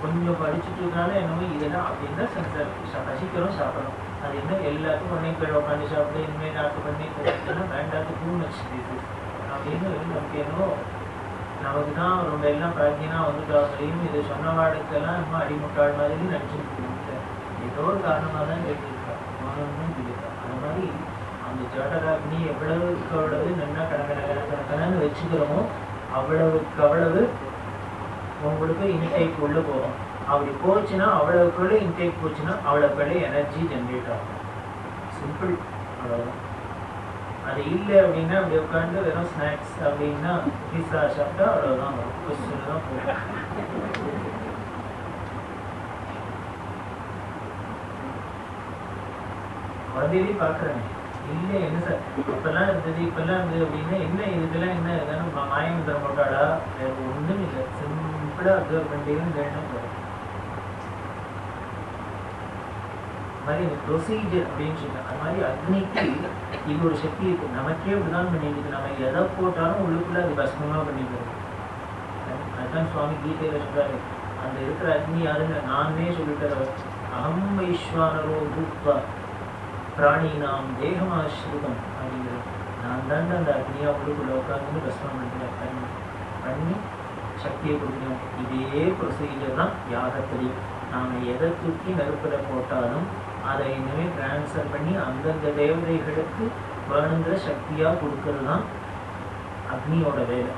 [SPEAKER 1] கொஞ்சம் படிச்சுட்டுனால என்னமோ இதெல்லாம் அப்படின்னா சென்சார் பசிக்கிறோம் சாப்பிடணும். அது என்ன எல்லாத்துக்கும் ஒன்றே பேர் உட்காந்து சாப்பிட்டு இனிமேல் நாட்டு பண்ணி கொடுத்தோம்னா வேண்டாத்து டூ மச் இது அப்படின்னு நமக்கு என்னவோ நமக்கு தான் ரொம்ப எல்லாம் பிராக்தியனாக வந்துட்டாங்களையும் இதை சொன்னவாடுக்கெல்லாம் நம்ம அடிமுட்டாள் மாதிரி நினச்சிட்டு ஏதோ ஒரு காரணமாக தான் கேட்டுருக்கா, மௌனம்னு சொல்லியிருக்கா. அது மாதிரி அந்த ஜடராக்னி எவ்வளவுக்கு அவ்வளவு நல்லா கணக்கணன்னு வச்சுக்கிறோமோ அவ்வளவுக்கு அவ்வளவு உங்களுக்கு இன்டேக் உள்ள போகும். அப்படி போச்சுன்னா அவ்வளவுக்குள்ள இன்டேக் போச்சுன்னா அவ்வளவுக்குள்ள எனர்ஜி ஜென்ரேட் ஆகும். சிம்பிள், அவ்வளோதான். அது இல்லை அப்படின்னா அப்படி உட்காந்து வெறும் ஸ்நாக்ஸ் அப்படின்னா பீஸா சாப்பிட்டா அவ்வளோதான் வரும், கொஸ்டின் தான் போகும். குழந்தையிலே பார்க்குறேன், இல்லை என்ன சார் இப்பெல்லாம் இருந்தது இப்பெல்லாம் இருந்தது அப்படின்னா என்ன இதுக்கெல்லாம் என்ன எதான மாயமந்திரம் போட்டாளா, எனக்கு ஒன்றும் இல்லை, சிம்பிளாக அப்சர்வ் பண்ணிட்டேன்னு வேணும் போகிறேன். மாதிரி இந்த ப்ரொசீஜர் அப்படின்னு சொல்லுவாங்க. அது மாதிரி அக்னிக்கு இது ஒரு சக்தி இருக்கு, நமக்கே இப்படிதான் பண்ணிட்டு நம்ம எதை போட்டாலும் உள்ளுக்குள்ள அது பஸ்மமாக பண்ணிட்டு. அதுதான் சுவாமி கீதையில சொல்றாரு, அந்த இருக்கிற அக்னி யாருன்னு நானே சொல்லிட்டார், அகம் வைஸ்வானரோ பூத்வா பிராணினாம் தேகமாஸ்ருதம் அப்படிங்கிறது. நான் தான் அந்த அக்னியா உள்ளுக்குள்ள உட்காந்து பஸ்மம் பண்ணிட்டேன், பண்ணி சக்தியை கொடுக்கணும். இதே ப்ரொசீஜர் தான் யாகத்திலையும். நாம் எதை தூக்கி நெருப்பில் போட்டாலும் அதை இனிமேல் டிரான்ஸ்ஃபர் பண்ணி அந்தந்த தேவதைகளுக்கு வேணுங்கிற சக்தியாக கொடுக்கறது தான் அக்னியோட வேலை.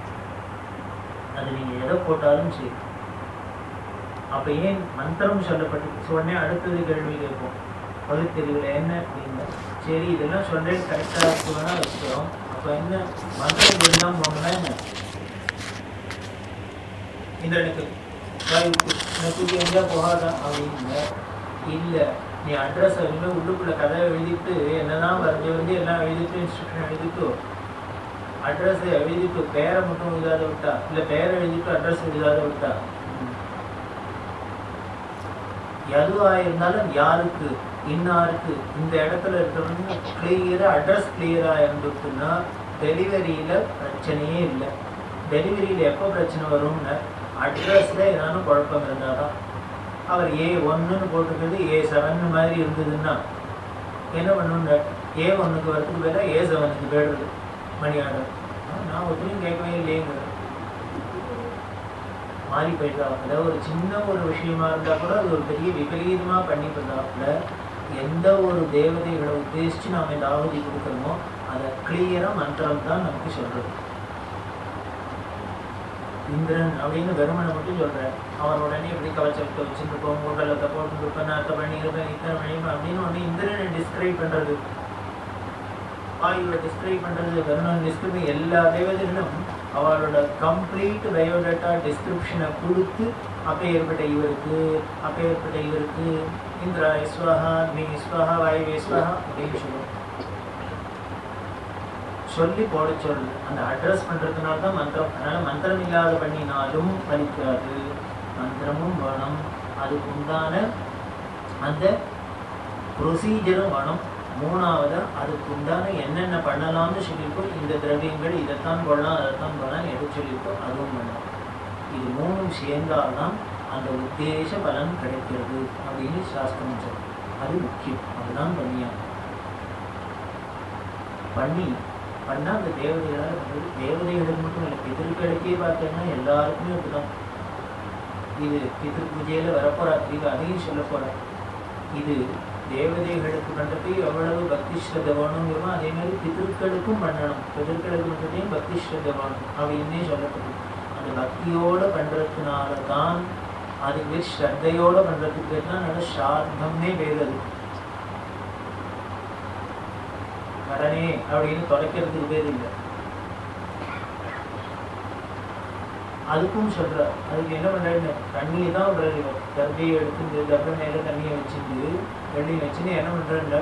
[SPEAKER 1] அது நீங்கள் எதை போட்டாலும் சரி. அப்போ ஏன் மந்திரம் சொல்லப்பட்டு உடனே அடுத்தது கேள்வி கேட்போம், பகுத்தறிவில் என்ன அப்படின்னா, சரி இதெல்லாம் சொல்றேன் கரெக்டாக இருக்குன்னா வச்சுக்கிறோம். அப்போ என்ன மந்திரம் எல்லாம் போகணும்னா என்ன, இந்திரனுக்கு தூக்கி எங்கேயா போகாதா அப்படின்னு இல்லை, நீ அட்ரஸ் வந்து உள்ளுக்குள்ள கதை எழுதிட்டு என்னதான் வரைஞ்சி எல்லாம் எழுதிட்டு இன்ஸ்ட்ரக்ஷன் எழுதிட்டு அட்ரஸ் எழுதிட்டு பேரை மட்டும் எழுதாத விட்டா, இல்லை பேரை எழுதிட்டு அட்ரஸ் எழுதாத விட்டா, எதுவாக இருந்தாலும் யாருக்கு இன்னாருக்கு இந்த இடத்துல இருக்கிறவங்க கிளியராக அட்ரஸ் கிளியராக இருந்துட்டுன்னா டெலிவரியில் பிரச்சனையே இல்லை. டெலிவரியில் எப்போ பிரச்சனை வரும்னு அட்ரஸில் ஏதானும் குழப்பம் இருந்தால் தான். அவர் A1ன்னு போட்டுக்கிறது A7 மாதிரி இருந்ததுன்னா என்ன பண்ணணும்னு A1க்கு வரதுக்கு பேர A7க்கு போயிடுறது மணி ஆர்டர். நான் ஒருத்தரையும் கேட்கவே இல்லைங்கிறது மாறி போயிட்டாப்புல. ஒரு சின்ன ஒரு விஷயமா இருந்தால் கூட அது ஒரு பெரிய விபரீதமாக பண்ணி போயிட்டாப்புல. எந்த ஒரு தேவதைகளை உத்தேசித்து நாம் இந்த ஆவதி கொடுக்குறோமோ அதை கிளியராக மந்திரம் தான் நமக்கு சொல்கிறது. இந்திரன் அப்படின்னு வெறுமனை மட்டும் சொல்கிறேன், அவன் உடனே எப்படி கவச்சத்தை வச்சுருப்போம், மூட்டலத்தை போட்டுருப்பேன், நாத்தை பண்ணியிருப்பேன், இத்தனை பண்ணியிருப்பேன் அப்படின்னு ஒன்று இந்திரனை டிஸ்கிரைப் பண்ணுறது, ஆயுளை டிஸ்கிரைப் பண்ணுறது, வெறுமனை டிஸ்கிரைப் எல்லா தேவதைகளும் அவளோட கம்ப்ளீட் பயோடேட்டா டிஸ்கிரிப்ஷனை கொடுத்து அப்பேற்பட்ட இவருக்கு அப்பேற்பட்ட இவருக்கு இந்திரா ஸ்வஹா அக்னி ஸ்வஹா வாயு ஸ்வஹா அப்படின்னு சொல்லுவோம் சொல்லி போட சொல்லு. அந்த அட்ரஸ் பண்ணுறதுனால தான் மந்திரம். அதனால் மந்திரம் இல்லாத பண்ணினாலும் பலிக்காது, மந்திரமும் வேணும், அதுக்கு உண்டான அந்த ப்ரொசீஜரும் வேணும். மூணாவது அதுக்கு உண்டான என்னென்ன பண்ணலாம்னு சொல்லியிருக்கோம், இந்த திரவியங்கள் இதைத்தான் போடலாம் அதைத்தான் போடலாம் எது சொல்லியிருக்கோம் அதுவும் வேணும். இது மூணும் சேர்ந்தால்தான் அந்த உத்தேச பலன் கிடைக்கிறது அப்படின்னு சாஸ்திரம் சொல்லும். அது முக்கியம். அதுதான் பண்ணியாகும். பண்ணால் அந்த தேவதைகளால் பண்ணுறது தேவதைகளுக்கு மட்டும் இல்லை, பிதர்களுக்கே பார்த்தோம்னா எல்லாருக்குமே அப்படிதான். இது பிதிரு பூஜையில் வரப்போகிற அதையும் சொல்ல போகிறேன். இது தேவதைகளுக்கு பண்ணுறது எவ்வளவு பக்தி ஸ்ரத்த வேணுங்கிறோமோ அதே மாதிரி பிதர்களுக்கும் பண்ணணும். பிதர்களுக்கு பண்ணுறதையும் பக்தி ஸ்ரத்த வேணும் அப்படின்னே சொல்லப்படுது. அந்த பக்தியோடு பண்ணுறதுனால தான், அதுக்கு ஸ்ரத்தையோடு பண்ணுறதுக்கு தான் நல்ல சார்த்தம்னே பேருது. கடனே அப்படின்னு தொலைக்கிறதுக்கு பேர் இல்லை. அதுக்கும் சொல்ற, அதுக்கு என்ன பண்றாருன்னு தண்ணியை தான் விடுறாரு. கர்ப்பியை எடுத்து கர்ப்ப மேல தண்ணியை வச்சுட்டு வெள்ளி வச்சுன்னு என்ன பண்றாருல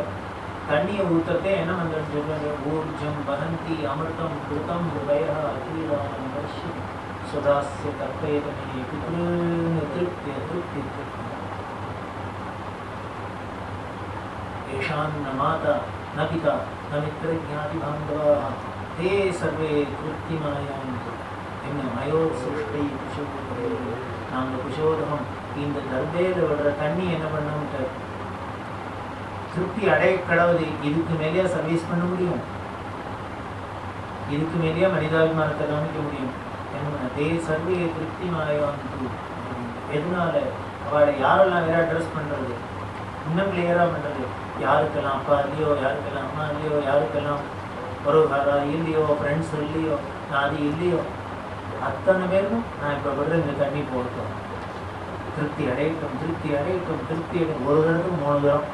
[SPEAKER 1] தண்ணியை ஊற்றத்தே என்ன பண்றேன்னு சொல்றாரு. ஊர்ஜம் வகந்தி அமிர்தம் கிருதம் ஹிருதயா அகீராம் स्वदास्य तर्पयत मे पितॄन् तृप्त्य तृप्ति येषां न माता न पिता न मित्रज्ञातिबान्धवाः ते सर्वे तृप्तिमायान्तु என்ன மயோர் சிருஷ்டி குஷோதே நாங்கள் குஷோதகம் இந்த தர்பேல விடுற தண்ணி என்ன பண்ணோம்ட்டு திருப்தி அடைய கடவுது. இதுக்கு மேலேயே சர்வீஸ் பண்ண முடியும், இதுக்கு மேலேயே மனிதாபிமானத்தை காமிக்க முடியும். என்ன தே சர்வே திருப்தி மாயாந்து எதனால அவளை யாரெல்லாம் வேற அட்ரஸ் பண்றது, இன்னும் கிளியரா பண்றது, யாருக்கெல்லாம் அப்பா இல்லையோ, யாருக்கெல்லாம் அம்மா இல்லையோ, யாருக்கெல்லாம் ஒரு இல்லையோ, ஃப்ரெண்ட்ஸ் இல்லையோ, அது இல்லையோ, அத்தனை பேருக்கும் நான் இப்போ விடுற இந்த தண்ணி போட்டோம். திருப்தி அடையட்டும், திருப்தி அடையட்டும், திருப்தி அடையும். ஒரு தடத்துக்கு 3 தரம்.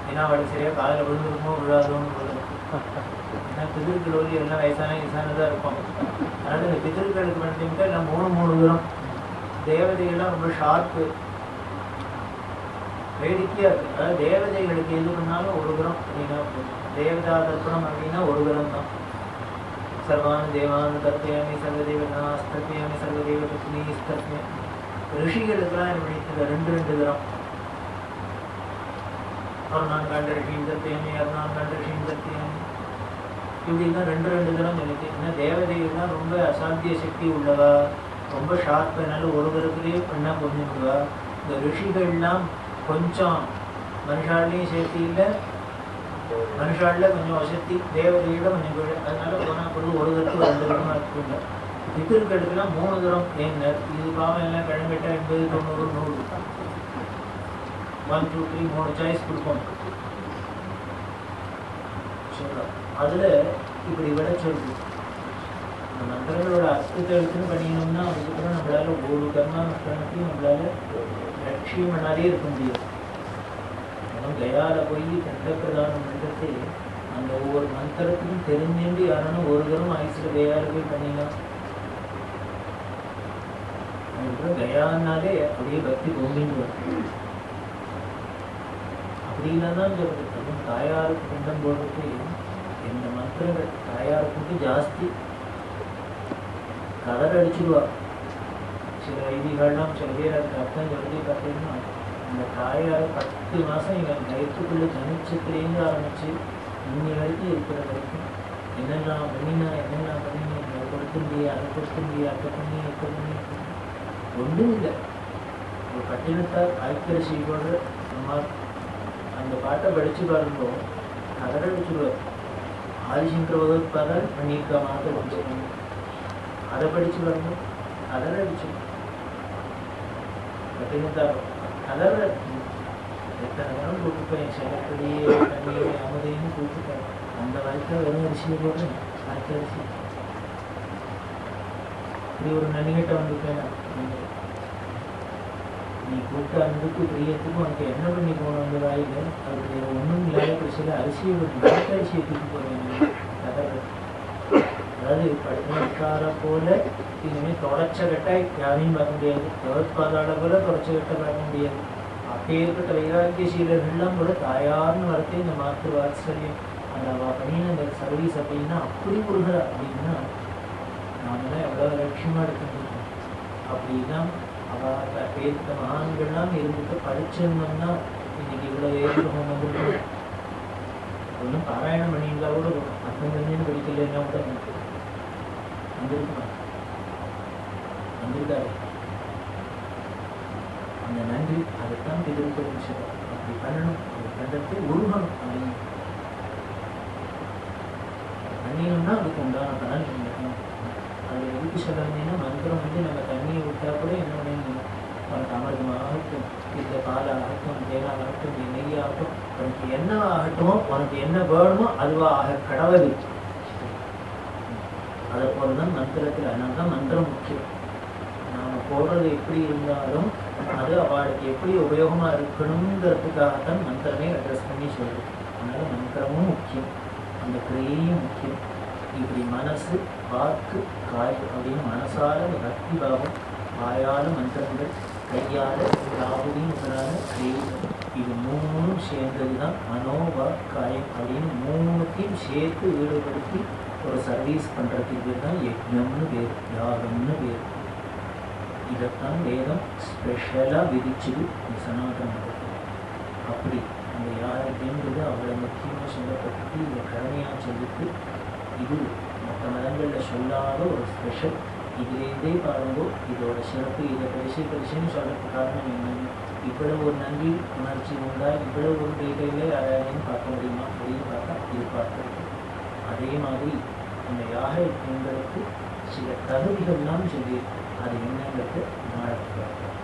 [SPEAKER 1] ஏன்னா அவளுக்கு சரியாக காலையில் விழுந்துருமோ விழாதோன்னு விழுது. ஏன்னா பிதிர்கள் எல்லாம் வயசானதாக இருக்கும். அதனால் இந்த பிதிர்களுக்கு பண்ணிட்டு எல்லாம் 3 தரம். தேவதைகள்லாம் ரொம்ப ஷார்ப்பு, வேடிக்கையாக இருக்குது. அதாவது தேவதைகளுக்கு எது பண்ணாலும் 1 தரம் அப்படின்னா, தேவதா தர்ப்பணம் அப்படின்னா 1 தரம் தான். सर्वान् देवान् तर्पयामि सर्वदेवतान् तर्पयामि सर्वदेवपत्नीः तर्पयामि. ऋषिகளுக்கெல்லாம் என்ன பண்ணிட்டு 2 தரம். அருணான் கண்ட ரிஷியும் தர்ப்பயாமி, அருணான் கண்ட ரிஷியும் தர்ப்பயாமி. இப்படின்னா 2 தரம் எனக்கு. ஏன்னா தேவதைகள்லாம் ரொம்ப அசாத்திய சக்தி உள்ளவா, ரொம்ப ஷார்ப். என்னால் ஒரு தரத்துலேயே பண்ணா புரிஞ்சுடுவா. இந்த ரிஷிகள்லாம் கொஞ்சம் மனுஷாலையும் சேர்த்து இல்லை, மனுஷாலில் கொஞ்சம் வசதி, தேவதையில கொஞ்சம் பேர். அதனால போனால் பொருள் 1 தரத்துக்கு 2 தரமாக இருக்குங்க. பித்திருக்களுக்குலாம் 3 தரம். ஏங்க இது பாவம் எல்லாம் கிழங்கிட்ட 80, 90, 100 1, 2, 3 3 சாய்ஸ் கொடுப்போம். சொல்கிறோம் அதில் இப்படி விட சொல்லுது. இந்த மந்திரங்களோட அர்த்தத்தை எடுத்துன்னு பண்ணிக்கணும்னா அதுக்கப்புறம் நம்மளால ஒரு கர்மானுஷ்டானத்தையும் நம்மளால லட்சியம் பண்ணாலே இருக்க முடியாது. கயால போய் தண்டப்பிரதானம் பண்ணிட்டு அந்த ஒவ்வொரு மந்திரத்துக்கும் தெரிஞ்சு யாரானும் ஒரு தரம் ஆயுசில் கயால போய் பண்ணிக்கலாம். அதுக்கப்புறம் கயானாலே அப்படியே பக்தி பொங்கிட்டு வரும். அப்படின்னா தான் சொல்றது. அதுவும் தாயாருக்கு குண்டம் போடுறது எந்த மந்திரங்கள் தாயாருக்கு ஜாஸ்தி கதர் அடிச்சுடுவா. சில வைதிகள்லாம் சில பேர் அதுக்கு அர்த்தம் சொல்லி பார்த்தீங்கன்னா, இந்த தாயார் 10 மாதம் எங்கள் வயிற்றுக்குள்ளே ஜனிச்சத்துலேருந்து ஆரம்பித்து இன்னி வரைக்கும் இருக்கிற வரைக்கும் என்னெல்லாம் பண்ணினா என்னெல்லாம் பண்ணி அதை கொடுத்து முடியாது, அதை கொடுத்து முடியாது, அதை பண்ணி இதை பண்ணி ஒன்றும் இல்லை. ஒரு பட்டினத்தார் ஐக்கியரசியோட நம்ம அந்த பாட்டை படித்து பாருங்கோ கதற அடிச்சுடுவார். ஆதிசங்கர வகுப்பாளர் பண்ணியிருக்கா மாத்த படிச்சுக்கணும், அதை படித்து பாருங்க கதற அடிச்சு பட்டினத்தார் கதற எத்தனை நேரம் கூப்பிட்டுப்பேன். செல்லப்படியே தண்ணியே அமுதையும் கூப்பிட்டுப்பேன். அந்த வாழ்க்கை வெறும் அரிசியை போடுறேன், வாழ்க்கை அரிசி. இப்படி ஒரு நன்னிகிட்ட வந்துப்பேன். நீ கூப்பிட்ட அன்புக்கு பிரியத்துக்கும் உனக்கு என்ன பண்ணி போகணும் அந்த வாயில், அது வேறு ஒன்றும் இல்லாத பிரச்சனை. அரிசியை வாழ்க்கை அரிசியை தூக்கி போவேன் கதற. அதாவது படுத்தார போல இனிமேல் தொடச்ச கட்டாய் யாரையும் பார்க்க முடியாது, எவற்பாதாட போல தொடச்ச கட்டை பார்க்க முடியாது. அப்பேற்பட்ட வைராக்கியசீலர்கள்லாம் கூட தாயார்னு வரத்தே இந்த மாற்று வாத்சல்யம் அந்த அவள் பண்ணின அந்த சர்வீஸ் அப்படின்னா அப்படி கொடுக்குற அப்படின்னா நாமெல்லாம் எவ்வளோ லட்சியமாக எடுத்துருக்கோம். அப்படின்னா அவள் அப்பேற்பட்ட மகான்கள்லாம் இருந்துட்டு படிச்சிருந்தோம்னா இன்னைக்கு இவ்வளோ ஏற்றம் வந்துருக்கோம். ஒன்றும் பாராயணம் பண்ணியிருந்தா கூட அத்தனை கொஞ்சம் படிக்கலைன்னா கூட வந்திருக்குமா, வந்திருக்காரு. அந்த நன்றி அதைத்தான் பிதிருக்க விஷயம். அப்படி பண்ணணும், அது பண்ணுறது உருகணும். அப்படின்னு பண்ணினோம்னா அதுக்கு உண்டான பலன் கிடைக்கும். அது எதுக்கு சொல்லுறதுன்னா மந்திரம் நம்ம தண்ணியை விட்டா கூட என்ன பண்ணணும், உனக்கு அமிர்தமாகட்டும், இந்த பாலாகட்டும், தேனாகட்டும், நெய்யாகட்டும், உனக்கு என்ன ஆகட்டுமோ, உனக்கு என்ன வேணுமோ அதுவா ஆக கடவுள். அதை போலதான் மந்திரத்தில். அதனால தான் மந்திரம் முக்கியம். நாம் போடுறது எப்படி இருந்தாலும் அது அவளுக்கு எப்படி உபயோகமாக இருக்கணுங்கிறதுக்காகத்தான் மந்திரமே அட்ரஸ் பண்ணி சொல்லுது. அதனால மந்திரமும் முக்கியம், அந்த கிரியையும் முக்கியம். இப்படி மனசு வாக்கு காய் அப்படின்னு மனசால பக்தி பாவம், வாயால மந்திரங்கள், கையால ராகுதியும் முதலான கிரியை, இது 3ம் சேர்ந்தது தான் மனோவா காயம் அப்படின்னு 3த்தையும் சேர்த்து ஈடுபடுத்தி ஒரு சர்வீஸ் பண்ணுறதுக்கு பேர் தான் யஜ்ஞம்னு பேர், யாகம்னு பேர். இதைத்தான் வேதம் ஸ்பெஷலாக விதிச்சுது இந்த சனாதன மதத்தில். அப்படி அந்த யாகத்தின்றது அவ்வளோ முக்கியமாக சொல்லப்பட்டு இந்த கடமையாக சொல்லிட்டு இது மற்ற மதங்களில் சொல்லாத ஒரு ஸ்பெஷல். இதுலேருந்தே பாருங்கோ இதோட சிறப்பு. இதை பெருசுன்னு சொல்கிறதுக்கு காரணம் என்னென்னு, இவ்வளவு ஒரு நன்றி உணர்ச்சி உண்டால் இவ்வளவு ஒரு டீட்டெயிலே யாரையும் பார்க்க முடியுமா அப்படின்னு பார்த்தா இது பார்த்துருக்கு. அதே மாதிரி அந்த யாக யஜ்ஞங்களுக்கு சில தகுதிகள்லாம் சொல்லி அது என்னங்கிறது நாளைக்கு பார்க்கலாம்.